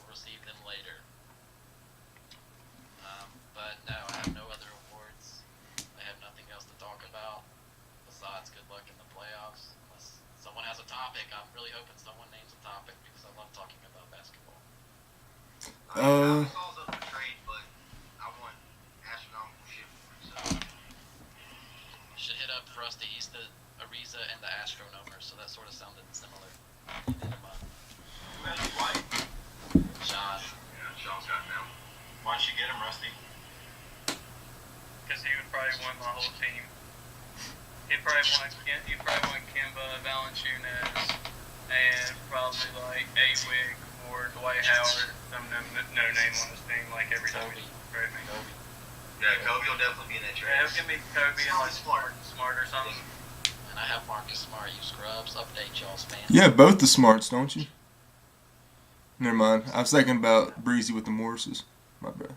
We'll receive them later. But no, I have no other awards. I have nothing else to talk about besides good luck in the playoffs. Unless someone has a topic, I'm really hoping someone names a topic because I love talking about basketball. I was up for trade, but I want astronomical shit for it. So You should hit up Frosty. He's the Ariza and the Astronomer, so that sort of sounded similar. Hit him up. Who has the white? Sean. yeah, Sean's got it now. Why don't you get him, Rusty? Because he would probably want my whole team. He'd probably want Kimba, Valanciunas, and probably like A-Wig or Dwight Howard, some no name on his team, like every time he trade me. Yeah, Kobe will definitely be in that trade. Yeah, he'll give me Kobe and like Smart or something. And I have Marcus Smart. You scrubs. Update y'all's fans. You have both the smarts, don't you? Never mind. I was thinking about Breezy with the Morrises. My bad.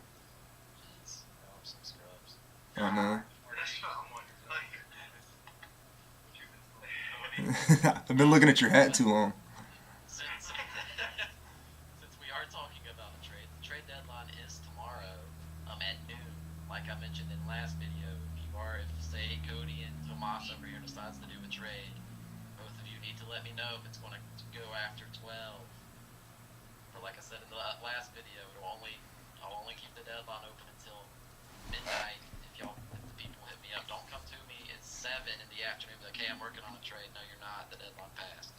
Jeez, y'all are some scrubs. I know. That's what I'm wondering. I've been looking at your hat too long. Since we are talking about the trade deadline is tomorrow at noon. Like I mentioned in last video, if say Cody and Tomas over here decides to do a trade, both of you need to let me know if it's going to go after 12. For like I said in the last video, I'll only keep the deadline open until midnight. If the people hit me up, don't come to me. It's 7 in the afternoon. Like, hey, I'm working on a trade. No, you're not. The deadline passed.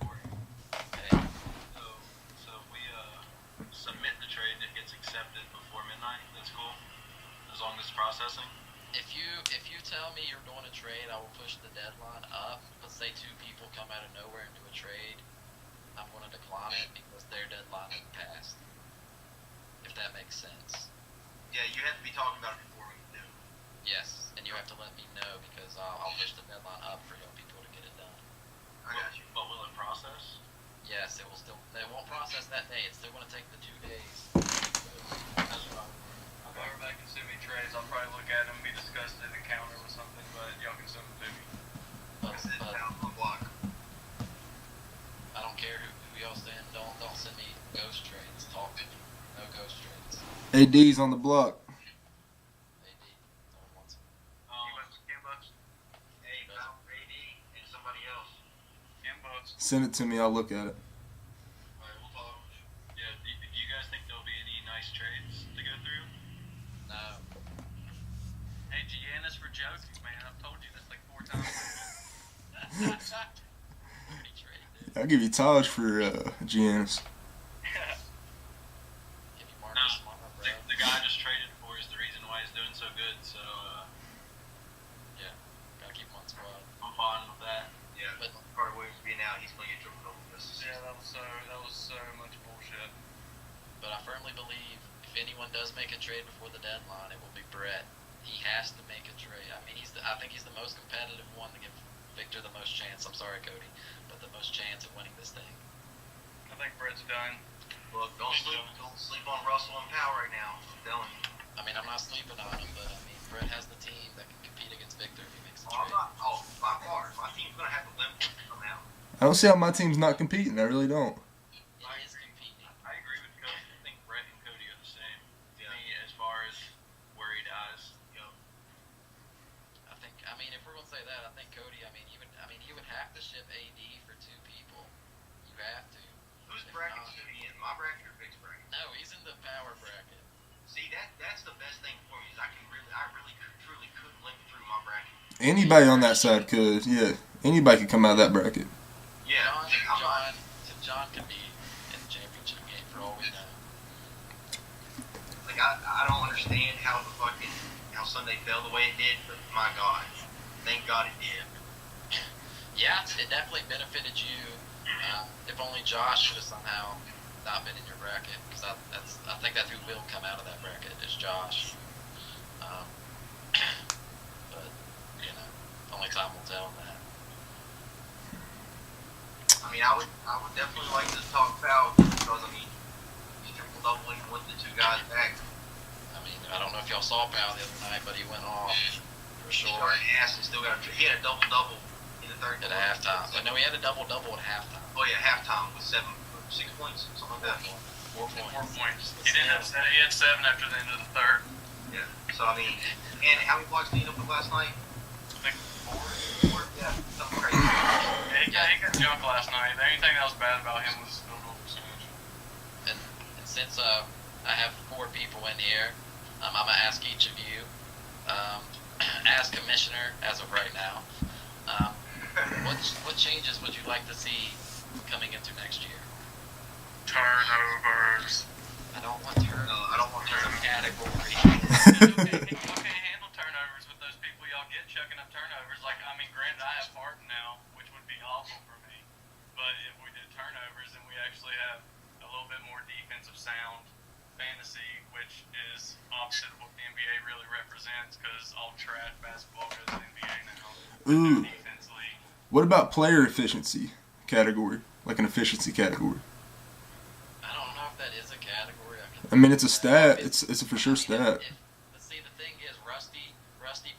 Okay. So if we submit the trade that gets accepted before midnight, that's cool. As long as it's processing. If you tell me you're doing a trade, I will push the deadline up. Let's say 2 people come out of nowhere and do a trade. I'm going to decline it because their deadline has passed. If that makes sense. Yeah, you have to be talking about it before we do. Yes, and you have to let me know because I'll push the deadline up for y'all people to get it done. I got you. But will it process? Yes, it won't process that day. It's still going to take the 2 days. That's what I'm. If everybody can send me trades, I'll probably look at them, be disgusted, and counter with something, but y'all can send them to me. But, It's but down on the block. I don't care who y'all send. Don't send me ghost trades. Talk to me. No ghost trades. AD's on the block. AD. No one wants him. Kimba. Hey, Val, AD, and somebody else. Kimba. Send it to me. I'll look at it. Alright, we'll talk. Yeah, do you guys think there'll be any nice trades to go through? No. Hey, Giannis for Jokic, man. I've told you this like 4 times. Pretty trade, dude. I'll give you Taj for Giannis. Give you Marcus Smart, bro. The guy I just traded for is the reason why he's doing so good, so Yeah. Gotta keep him on squad. I'm fine with that. Yeah, But- Carter Williams being out, he's going to get triple double this season. Yeah, that was so much bullshit. But I firmly believe if anyone does make a trade before the deadline, it will be Brett. He has to make a trade. I mean, I think he's the most competitive one to give Victor the most chance. I'm sorry, Cody, but the most chance of winning this thing. I think Brett's done. Look, don't sleep on Russell and Powell right now. I'm telling you. I mean, I'm not sleeping on him, but I mean, Brett has the team that can compete against Victor if he makes a I'm trade. not. Oh, by far, my team's going to have to limp somehow. I don't see how my team's not competing. I really don't. It is competing. I agree with Cody. I think Brett and Cody are the same. Yeah. Me, as far as where he dies. I mean, if we're gonna say that, I think Cody. He would have to ship AD for 2 people. You have to. Whose If bracket not- should he in? My bracket or Vic's bracket? No, he's in the power bracket. See, that's the best thing for me is I really truly could link through my bracket. Anybody on that side could. Yeah. Anybody could come out of that bracket. Yeah, John could be in the championship game for all we know. like I don't understand how Sunday fell the way it did, but my God, thank God it did. Yeah, it definitely benefited you. If only Josh would have somehow not been in your bracket, because I think that's who will come out of that bracket is Josh. But only time will tell on that. I mean, I would definitely like to talk foul because I mean, he triple double even with the two guys back. I mean, I don't know if y'all saw Powell the other night, but he went off for He sure started ass and still got he had a double double in the third at quarter. halftime. But no, he had a double at halftime. Oh yeah, halftime with 6 points, something like that. 4 points. 4 points. He didn't have 7. He had 7 after the end of the third. Yeah. So I mean, and how many blocks did he end up with last night? I think 4. 4. Yeah, something crazy. Yeah, he got junk last night. The only thing that was bad about him was his field goal percentage. And since I have 4 people in here, I'm gonna ask each of you, as commissioner as of right now, what changes would you like to see coming into next year? Turnovers. I don't want turnovers. No, I don't want turnovers. Category. Okay, handle turnovers with those people y'all get chucking up turnovers. Like, I mean, granted, I have Harden now, which would be awful for me. But if we did turnovers and we actually have a little bit more defensive sound fantasy, which is opposite of what the NBA really represents, because all trash basketball goes to the NBA now. Ooh. Defense league. What about player efficiency category? Like an efficiency category. I don't know if that is a category. I mean, it's a stat. It's a for sure stat. See, the thing is, Rusty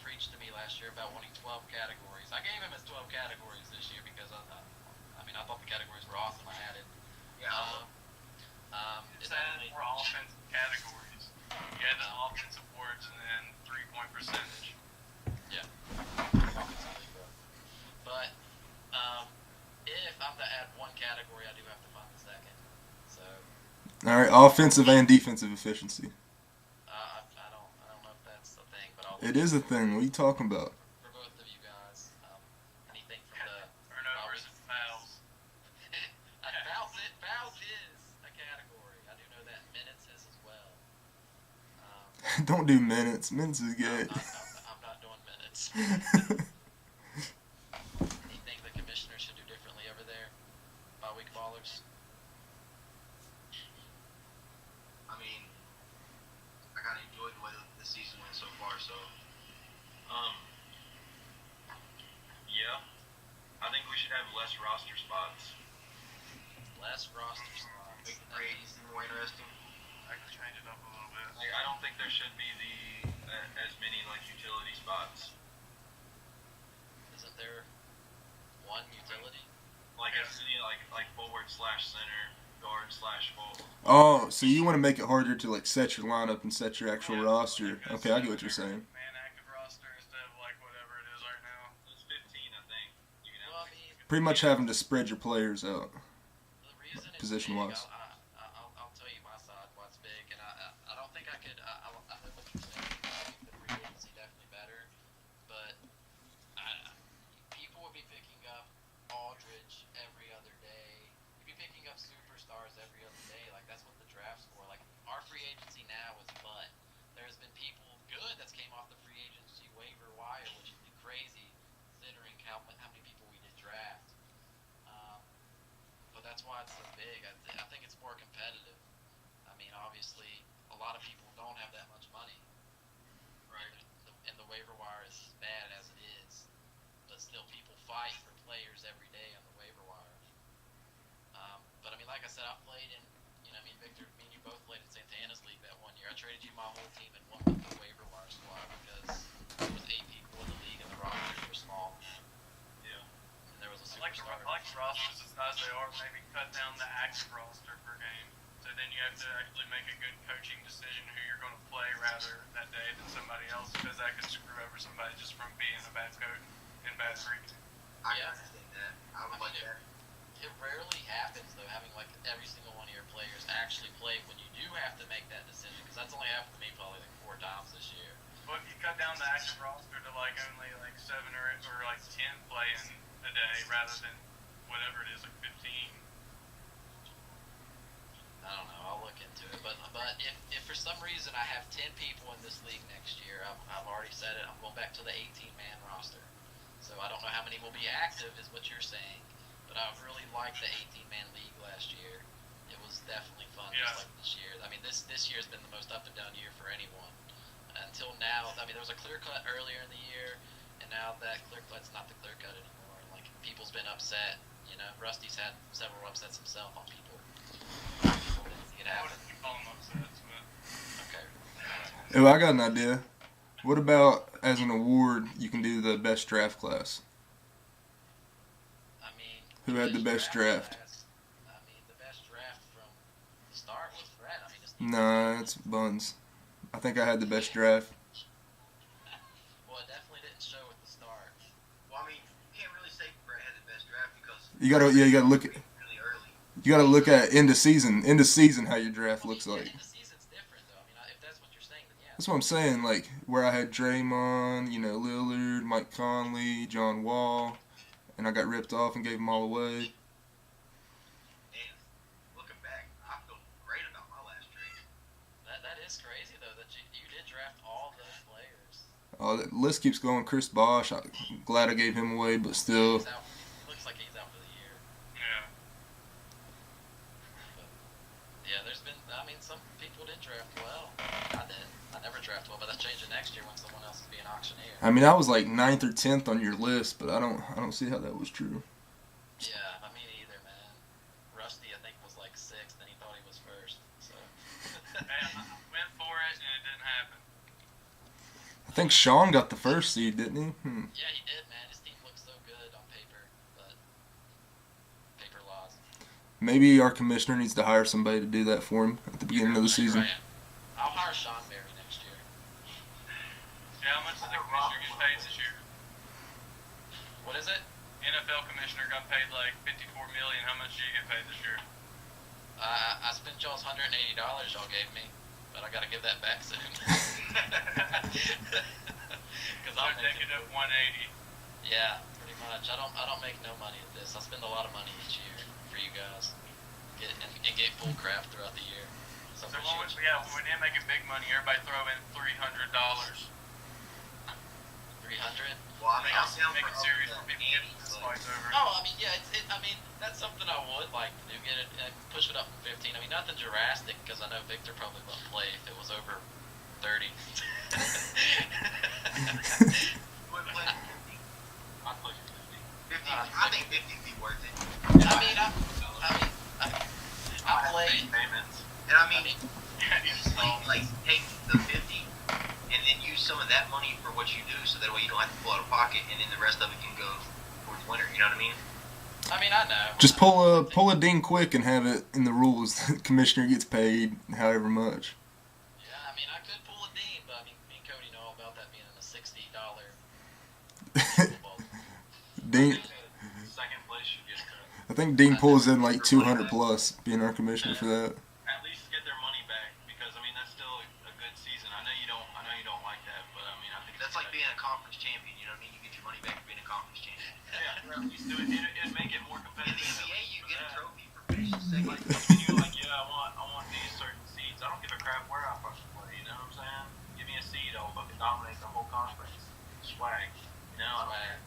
preached to me last year about wanting 12 categories. I gave him his 12 categories this year because I thought the categories were awesome. I had it. Yeah. It's added more offensive categories. You had the offensive boards and then 3-point percentage. But if I'm to add one category, I do have to find the second. So All right, offensive and defensive efficiency. I don't know if that's the thing, but I'll It is a thing. What are you talking about? for both of you guys. Anything from the Turnovers and fouls. fouls is a category. I do know that minutes is as well. Don't do minutes. Minutes is good. I'm not doing minutes. Anything the commissioner should do differently over there? Bye-week ballers. I mean, I kind of enjoyed the way the season went so far. So, Yeah. I think we should have less roster spots. Less roster spots. make the free agency more interesting. I could change it up a little bit. Like, I don't think there should be as many like utility spots. Isn't there one utility? Like like forward / center, guard / forward. Oh, so you want to make it harder to like set your lineup and set your actual roster? Okay, I get what you're saying. Man active roster instead of like whatever it is right now. It's 15, I think. You can Well, have. I mean, Pretty much having to spread your players out. the reason it's Position-wise. big, I'll tell you my side why it's big, and I don't think I could. I know what you're saying. I think the free agency definitely better, but people would be picking up Aldridge every other day. You'd be picking up superstars every other day. Like that's what the draft's for. Like our free agency now is butt. There's been people good that's came off the free agency waiver wire, which would be crazy considering how many people we did draft. But that's why it's so big. I think it's more competitive. I mean, obviously, a lot of people don't have that much money. Right. And the waiver wire is bad as it is. But still, people fight for players every day on the waiver wire. But I mean, like I said, I played in, Victor, me and you both played in Santana's league that one year. I traded you my whole team and won with the waiver wire squad because there was 8 people in the league and the rosters were small. Yeah. And there was a I like superstar. the rosters as size they are, maybe cut down the active roster per game. So then you have to actually make a good coaching decision who you're going to play rather that day than somebody else, because that could screw over somebody just from being a bad coach in bad freaks. I Yeah. can understand that. I would like that. It rarely happens though, having like every single one of your players actually play when you do have to make that decision, because that's only happened to me probably like 4 times this year. But if you cut down the active roster to like only like 7 or like 10 playing a day rather than whatever it is, like 15. I don't know. I'll look into it. But if for some reason I have 10 people in this league next year, I've already said it. I'm going back to the 18-man roster. So I don't know how many will be active, is what you're saying. But I really liked the 18-man league last year. It was definitely fun, Yeah. just like this year. I mean, this year has been the most up and down year for anyone. Until now, I mean, there was a clear cut earlier in the year, and now that clear cut's not the clear cut anymore. Like people's been upset, You know, Rusty's had several upsets himself on people. People didn't see it I happen. wouldn't call them upsets, but Okay. Oh, I got an idea. What about as an award you can do the best draft class? I mean, Who had the best draft? class, I mean, the best draft from the start was Brett. I mean, his team Nah, it's Buns. I think I had the best draft. Well, it definitely didn't show at the start. Well, I mean, you can't really say Brett had the best draft because You gotta look at really early. end of season how your draft looks like. The season's different, though. I mean, if that's what you're saying, then yeah. That's what I'm saying. Like where I had Draymond, Lillard, Mike Conley, John Wall, and I got ripped off and gave them all away. And looking back, I feel great about my last trade. That is crazy, though, that you did draft all those players. Oh, the list keeps going. Chris Bosh, I'm glad I gave him away, but still. He's out, looks like he's out for the year. yeah. Yeah, there's been, I mean, some people did draft well. I did. I never draft well, but that's changing next year when someone else is being auctioneer. I mean, I was like 9th or 10th on your list, but I don't see how that was true. Yeah, I mean, either, man. Rusty, I think, was like 6th, and he thought he was 1st. So. Man, I went for it and it didn't happen. I think Sean got the first seed, didn't he? Yeah, he did, man. His team looked so good on paper, but paper laws. Maybe our commissioner needs to hire somebody to do that for him at the beginning of the season. Right. I'll hire Sean Berry next year. See how much does the commissioner get paid this year? What is it? NFL commissioner got paid like $54 million. How much do you get paid this year? I spent y'all's $180 y'all gave me, but I gotta give that back soon. Cause I'm I'm taking up 180. Yeah, pretty much. I don't make no money at this. I spend a lot of money each year for you guys. And get full crap throughout the year. So So when we didn't make big money, everybody throw in $300. 300. Well, I mean, I'm down Make for it serious up for to people getting 80, this but- fight over. Oh, I mean, yeah, I mean, that's something I would like to do. Get it, push it up from 15. I mean, nothing drastic because I know Victor probably wouldn't play if it was over 30. Wouldn't play at 50. I'd push it 50. 50. I think 50 would be worth it. I mean, I play. Payments. And I I mean, mean, like take the 50 and then use some of that money for what you do, so that way you don't have to pull out of pocket, and then the rest of it can go towards winter. You know what I mean? I know. Just pull a ding quick and have it in the rules. The commissioner gets paid however much. Yeah, I mean, I could pull a Dean, but I mean, me and Cody know all about that being in a $60 football. Dean, Second place should get I think Dean pulls in like 200 plus being our commissioner for that. at least get their money back, because I mean that's still a good season. I know you don't like that, but I mean I think That's like being a conference champion. You know what I mean? You get your money back for being a conference champion. yeah, or at least do it. It'd make it more In competitive. the NBA, you get a Yeah. trophy for finishing second. And you're like, yeah, I want these certain seeds. I don't give a crap where I fucking play. You know what I'm saying? Give me a seed, I'll fucking dominate the whole conference. Swag. You know, I Swag.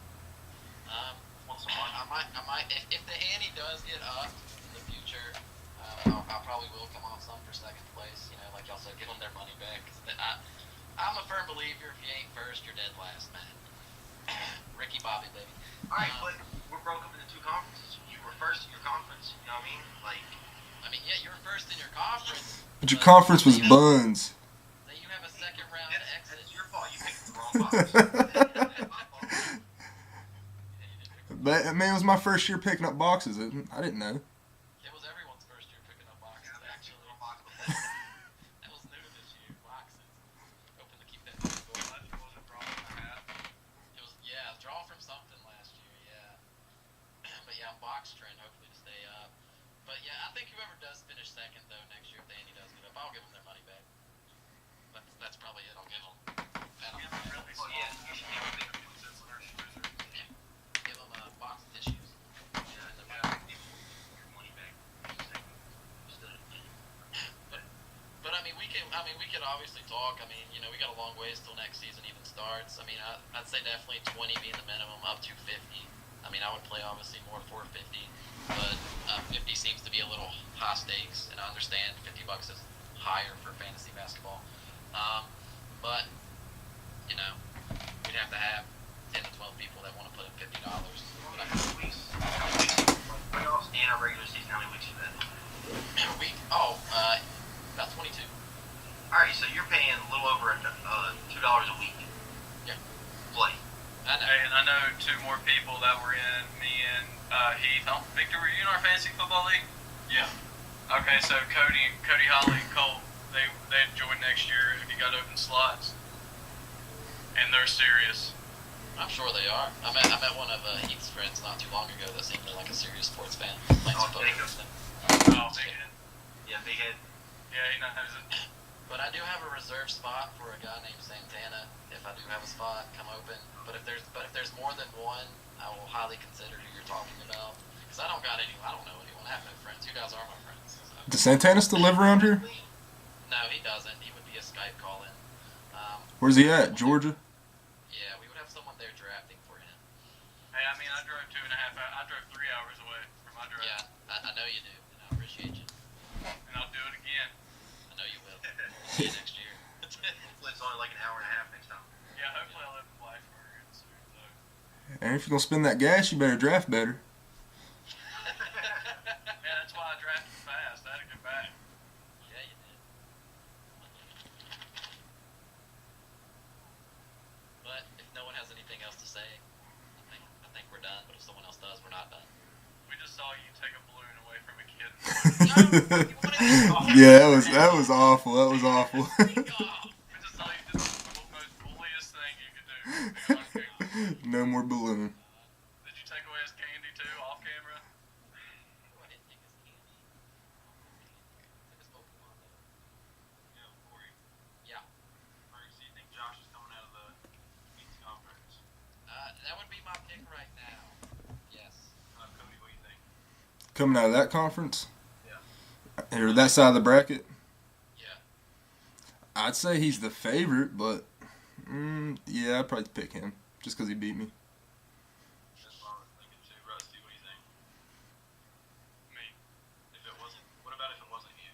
want some money. I might, if the ante does get up in the future, I probably will come on some for second place. You know, like y'all said, give them their money back. 'Cause I'm a firm believer. If you ain't first, you're dead last, man. Ricky Bobby, baby. All right, but we're broke up into two conferences. You were first in your conference. You know what I mean? Like, I mean, yeah, you're first in your conference. But your conference was Buns. Then you have a second round that's exit. your fault. You picked the wrong box. But I mean, it was my first year picking up boxes. I didn't know. It was everyone's first year picking up boxes, actually. That was new this year, boxes. Hoping to keep that going. It wasn't wrong in my hat. It was, yeah, draw from something last year, yeah. But yeah, box trend, hopefully to stay up. But yeah, I think whoever does finish second, though, next year, if the Andy does get up, I'll give them their money back. That's probably it. I'll give them. Oh, yeah, you should give a big Give them a box of tissues. your money back. But I mean, we could obviously talk. I mean, you know, we got a long ways till next season even starts. I mean, I'd say definitely 20 being the minimum, up to 50. I mean, I would play obviously more for 50, but 50 seems to be a little high stakes, and I understand $50 is higher for fantasy basketball. But you know, we'd have to have 10 to 12 people that want to put in $50. But were in, me and Heath. Victor, were you in our fantasy football league? Yeah. Okay, so Cody, Holly, and Cole, they'd join next year if you got open slots. And they're serious. I'm sure they are. I met one of Heath's friends not too long ago that seemed like a serious sports fan. Playing some poker Jacob. with them. Oh, big head. Yeah, big head. Yeah, he knows it. But I do have a reserved spot for a guy named Santana. If I do have a spot come open, but if there's more than one, I will highly consider who you're talking about. Because I don't know anyone. I have no friends. You guys are my friends. So. Does Santana still live around here? No, he doesn't. He would be a Skype call in. Where's he at? Georgia? Yeah, we would have someone there drafting for him. Hey, I mean, I drove 2.5 hours. I drove 3 hours away from my drive. Yeah, I know you do, and I appreciate you. And I'll do it again. I know you will. See you next year. Hopefully it's only like an hour and a half next time. Yeah, hopefully I'll live in Blacksburg soon. So. And if you're gonna spend that gas, you better draft better. Yeah, that's why I drafted fast. I had to get back. Yeah, you did. But if no one has anything else to say, I think we're done. But if someone else does, we're not done. We just saw you take a balloon away from a kid. Yeah, that was awful. That was awful. We just saw you do the most bulliest thing you could do. Being on camera. No more balloon. Did you take away his candy too, off camera? I didn't think it's candy. It was Pokemon, though. Yeah, Corey. Yeah. Marcus, do you think Josh is coming out of the East Conference? That would be my pick right now. Yes. Cody, what do you think? Coming out of that conference? Yeah. Or that side of the bracket? Yeah. I'd say he's the favorite, but yeah, I'd probably pick him just because he beat me. That's what I was thinking too. Rusty, what do you think? Me. If it wasn't, what about if it wasn't you?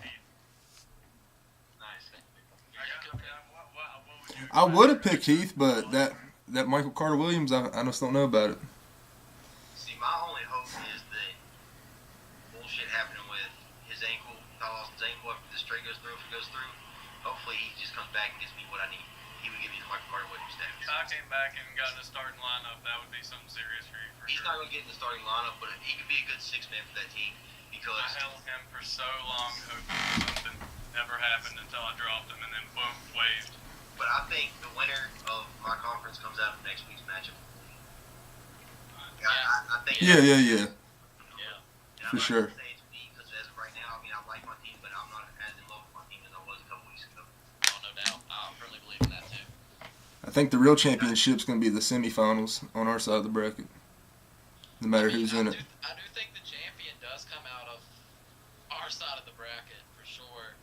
Heath. Nice. What would you I would have picked Heath, but that Michael Carter Williams, I just don't know about it. See, my only hope is that bullshit happening with his ankle, Kyle Austin's ankle, after this trade goes through, if it goes through, hopefully he just comes back and gives me what I need. He would give me the Michael Carter Williams status. If I came back and got in the starting lineup, that would be something serious for you, for He's sure. not going to get in the starting lineup, but he could be a good six-man for that team because I held him for so long, hoping something never happened until I dropped him, and then boom, waived. But I think the winner of my conference comes out of next week's matchup. I think. Yeah. Yeah. And For I'm not sure. gonna say it's me because as of right now, I mean, I like my team, but I'm not as in love with my team as I was a couple weeks ago. Oh, no doubt. I firmly believe in that too. I think the real championship's going to be the semifinals on our side of the bracket. No matter who's in it. I do think the champion does come out of our side of the bracket for sure.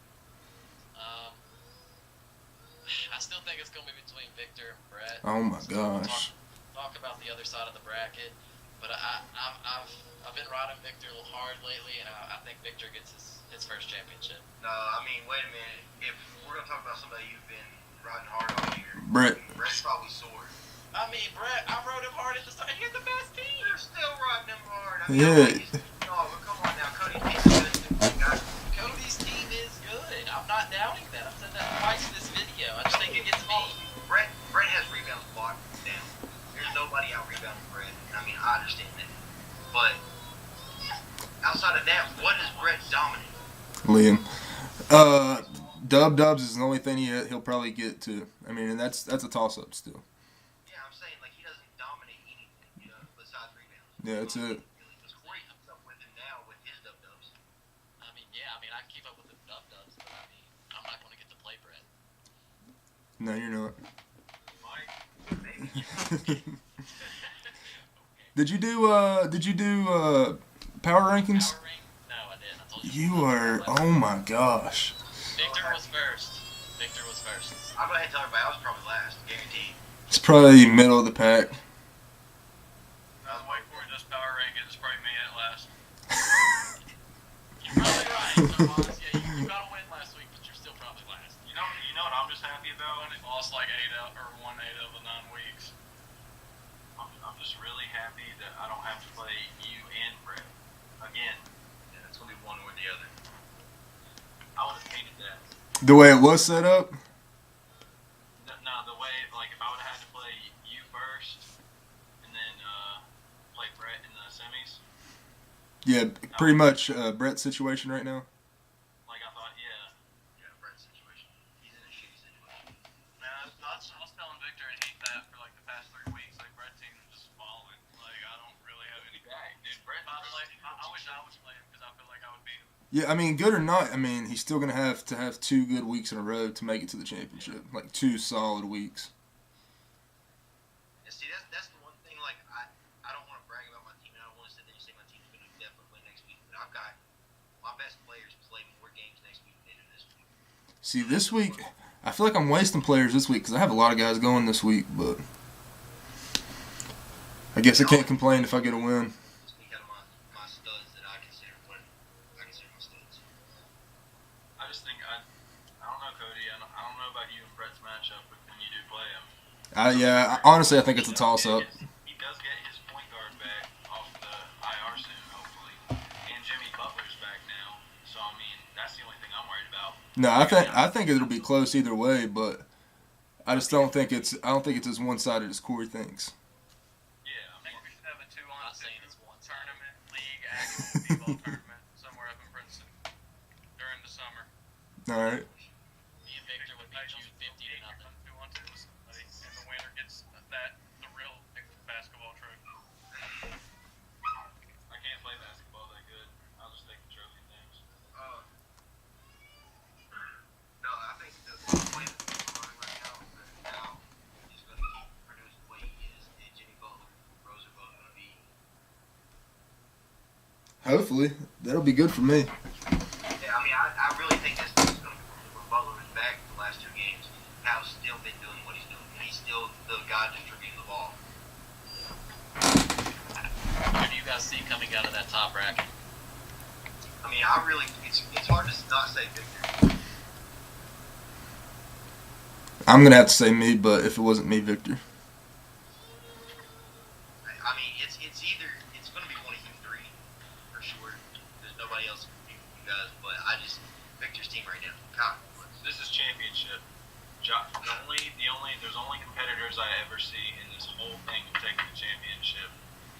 I still think it's going to be between Victor and Brett. Oh my So we'll gosh. talk about the other side of the bracket, but I've been riding Victor a little hard lately, and I think Victor gets his first championship. No, I mean, wait a minute. If we're gonna talk about somebody you've been riding hard all year, Brett. Brett's probably sore. I mean, Brett, I rode him hard at the start. He had the best team. You're still riding him hard. I mean, Yeah. no, but come on now, Cody Pitt's good. Guys, Cody's team is good. I'm not doubting that. I've said that twice in this video. I just think it gets me. Brett has rebounds blocked down. There's nobody out rebounding Brett. I mean, I understand that. But outside of that, what is Brett dominant? Liam. Dubs is the only thing he'll probably get to. I mean, and that's a toss-up still. Yeah, I'm saying, like, he doesn't dominate anything, besides rebounds. Yeah, that's it. Because Corey keeps up with him now with his dub-dubs. I mean, yeah. I mean, I can keep up with the dubs, but I mean, I'm not going to get to play Brett. No, you're not. Mike? Maybe. Did you do power rankings? Power ring? No, I didn't. I told you. You are, oh my gosh. Victor was first. Victor was first. I'm going to tell everybody I was probably last, guaranteed. It's probably middle of the pack. I was waiting for it, just power rank it, just spray me at last. You're probably right. So, Mons, yeah, you got a win last week, but you're still probably last. You know what I'm just happy about? I lost like 8 out or 1/8 of the 9 weeks. I'm just really happy that I don't have to play you and Brett again. Yeah, it's going to be one or the other. I would have hated that. The way it was set up? No, the way, like, if I would have had to play you first, and then Yeah, pretty much Brett's situation right now. Like I thought, yeah. Yeah, Brett's situation. He's in a shitty situation. Man, I was telling Victor and Heath that for like the past 3 weeks. Like Brett team is just falling. Like I don't really have any. Dude, Brett. I wish I was playing because I feel like I would beat him. Yeah, I mean, good or not, I mean, he's still gonna have to have 2 good weeks in a row to make it to the championship. Like 2 solid weeks. And see, that's the one thing. Like I don't want to brag about my team, and I don't want to sit there and say my team's going to definitely win next week. But I've got my best players play more games next week than they do this week. See, this week, I feel like I'm wasting players this week because I have a lot of guys going this week, but I guess I can't complain if I get a win. Speak out of my studs that I consider my studs. I just think I don't know, Cody. I don't know about you and Brett's matchup, but when you do play him, Honestly, I think it's a toss-up. He does get his point guard back off the IR soon, hopefully, and Jimmy Butler's back now. So I mean, that's the only thing I'm worried about. No, I think it'll be close either way, but I just don't think it's as one-sided as Corey thinks. Yeah, I think we should have a 2-on-2 not saying it's one tournament league actual b-ball tournament somewhere up in Princeton during the summer. All right. Me and Victor would beat you 50 to nothing. 2-on-2 with somebody, and the winner gets the real basketball trophy. I can't play basketball that good. I'll just take the trophy things. No, I think the way that he's running right now, he's going to keep producing the way he is, and Jimmy Butler and Rose are both going to be. Hopefully, that'll be good for me. Yeah, I mean, I really think this is going to be when Butler is back the last 2 games. Powell's still been doing what he's doing. He's still the guy distributing the ball. Who do you guys see coming out of that top bracket? I mean, it's hard to not say Victor. I'm gonna have to say me, but if it wasn't me, Victor. I mean, it's going to be one of you 3 for sure. There's nobody else to compete with you guys, but Victor's team right now. God, This is championship. There's only competitors I ever see in this whole thing of taking the championship.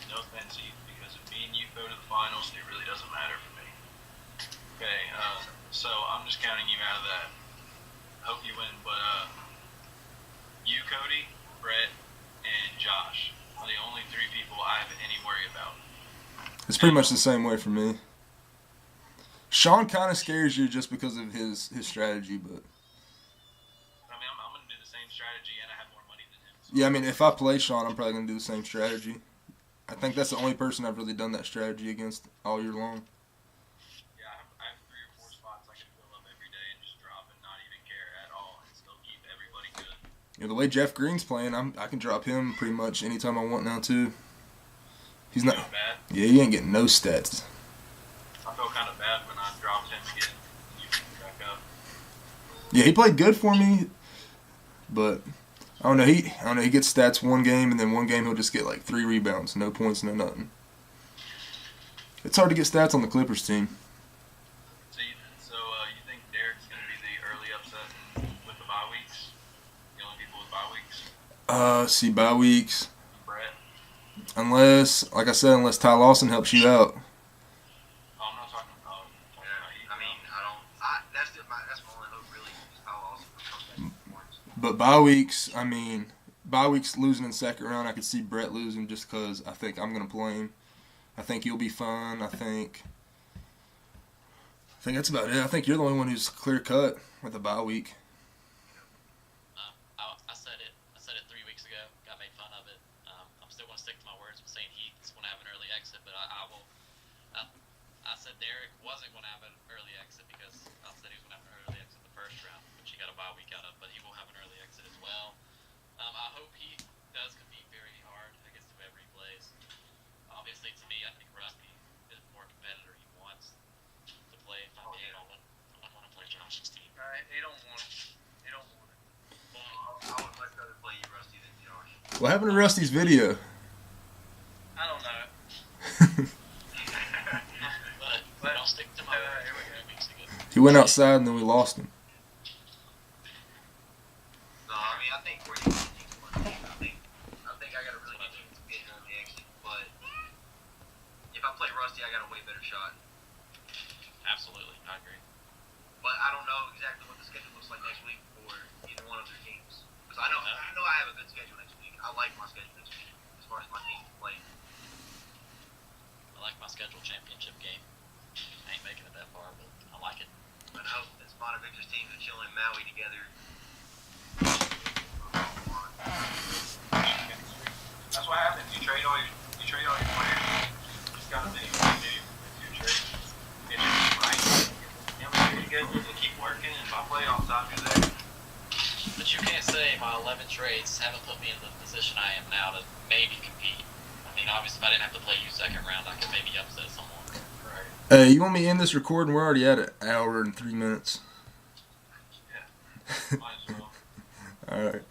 No offense, Heath, because if me and you go to the finals, it really doesn't matter for me. Okay, so I'm just counting you out of that. Hope you win, but you, Cody, Brett, and Josh are the only 3 people I have any worry about. It's pretty much the same way for me. Sean kind of scares you just because of his strategy, but I mean, I'm going to do the same strategy, and I have more money than him. So. yeah, I mean, if I play Sean, I'm probably gonna do the same strategy. I think that's the only person I've really done that strategy against all year long. Yeah, I have 3 or 4 spots I can fill up every day and just drop and not even care at all and still keep everybody good. You know, the way Jeff Green's playing, I can drop him pretty much anytime I want now too. He's not. Feel bad. Yeah, he ain't getting no stats. I felt kind of bad when I dropped him again. You picked him back up. Yeah, he played good for me, but I don't know. He gets stats one game, and then one game he'll just get like 3 rebounds, no points, no nothing. It's hard to get stats on the Clippers team. So you think Derek's going to be the early upset with the bye weeks? The only people with bye weeks? See, bye weeks. Brett? Unless Ty Lawson helps you out. Oh, I'm not talking about you. I mean, that's my only hope really is how Austin comes back to performance. But bye weeks losing in the second round, I could see Brett losing just because I think I'm going to play him. I think you'll be fine. I think that's about it. I think you're the only one who's clear cut with a bye week. I said it 3 weeks ago. Got made fun of it. I'm still going to stick to my words. I'm saying Heath's going to have an early exit, but I will. I said Derek wasn't going to have an early exit because I said he was going to have an early exit the first round, which he got a bye week out of. But he will have an early exit as well. I hope he does compete very hard against whoever he plays. Obviously, to me, I think Rusty is more competitor. He wants to play. If I'm being, I wouldn't want to play Josh's team. He don't want it. He don't want it. I would much rather play you, Rusty, than Josh. What happened to Rusty's video? I don't know. But I'll stick to my words. Here we go. 3 weeks ago. He went outside and then we lost him. No, I mean, I think we're I think I got a really good chance of getting on the exit, but if I I play Rusty, I got a way better shot. Absolutely, I agree. But I don't know exactly what the schedule looks like next week for either one of their teams. Because I know I have a good schedule next week. I like my schedule next week as far as my team playing. I like my scheduled championship game. I ain't making it that far, but I like it. I know that Spawner Victor's teams are chilling in Maui together. That's what happens. You trade all your players. You just gotta think what you do with your trades. It's just right. You know, you're good to keep working, and my playoff time is there. But you can't say my 11 trades haven't put me in the position I am now to maybe compete. I mean, obviously, if I didn't have to play you second round, I could maybe upset someone. Right. Hey, you want me to end this recording? We're already at an hour and 3 minutes. Yeah. Might as well. All right.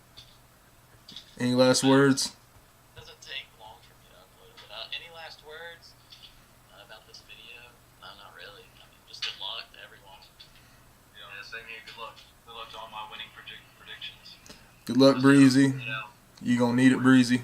Any last words? Doesn't take long for me to upload it. But any last words about this video? No, not really. I mean, just good luck to everyone. Yeah. Yeah, same here. Good luck. Good luck to all my winning predictions. Good luck, Breezy. You know. You gonna need it, Breezy.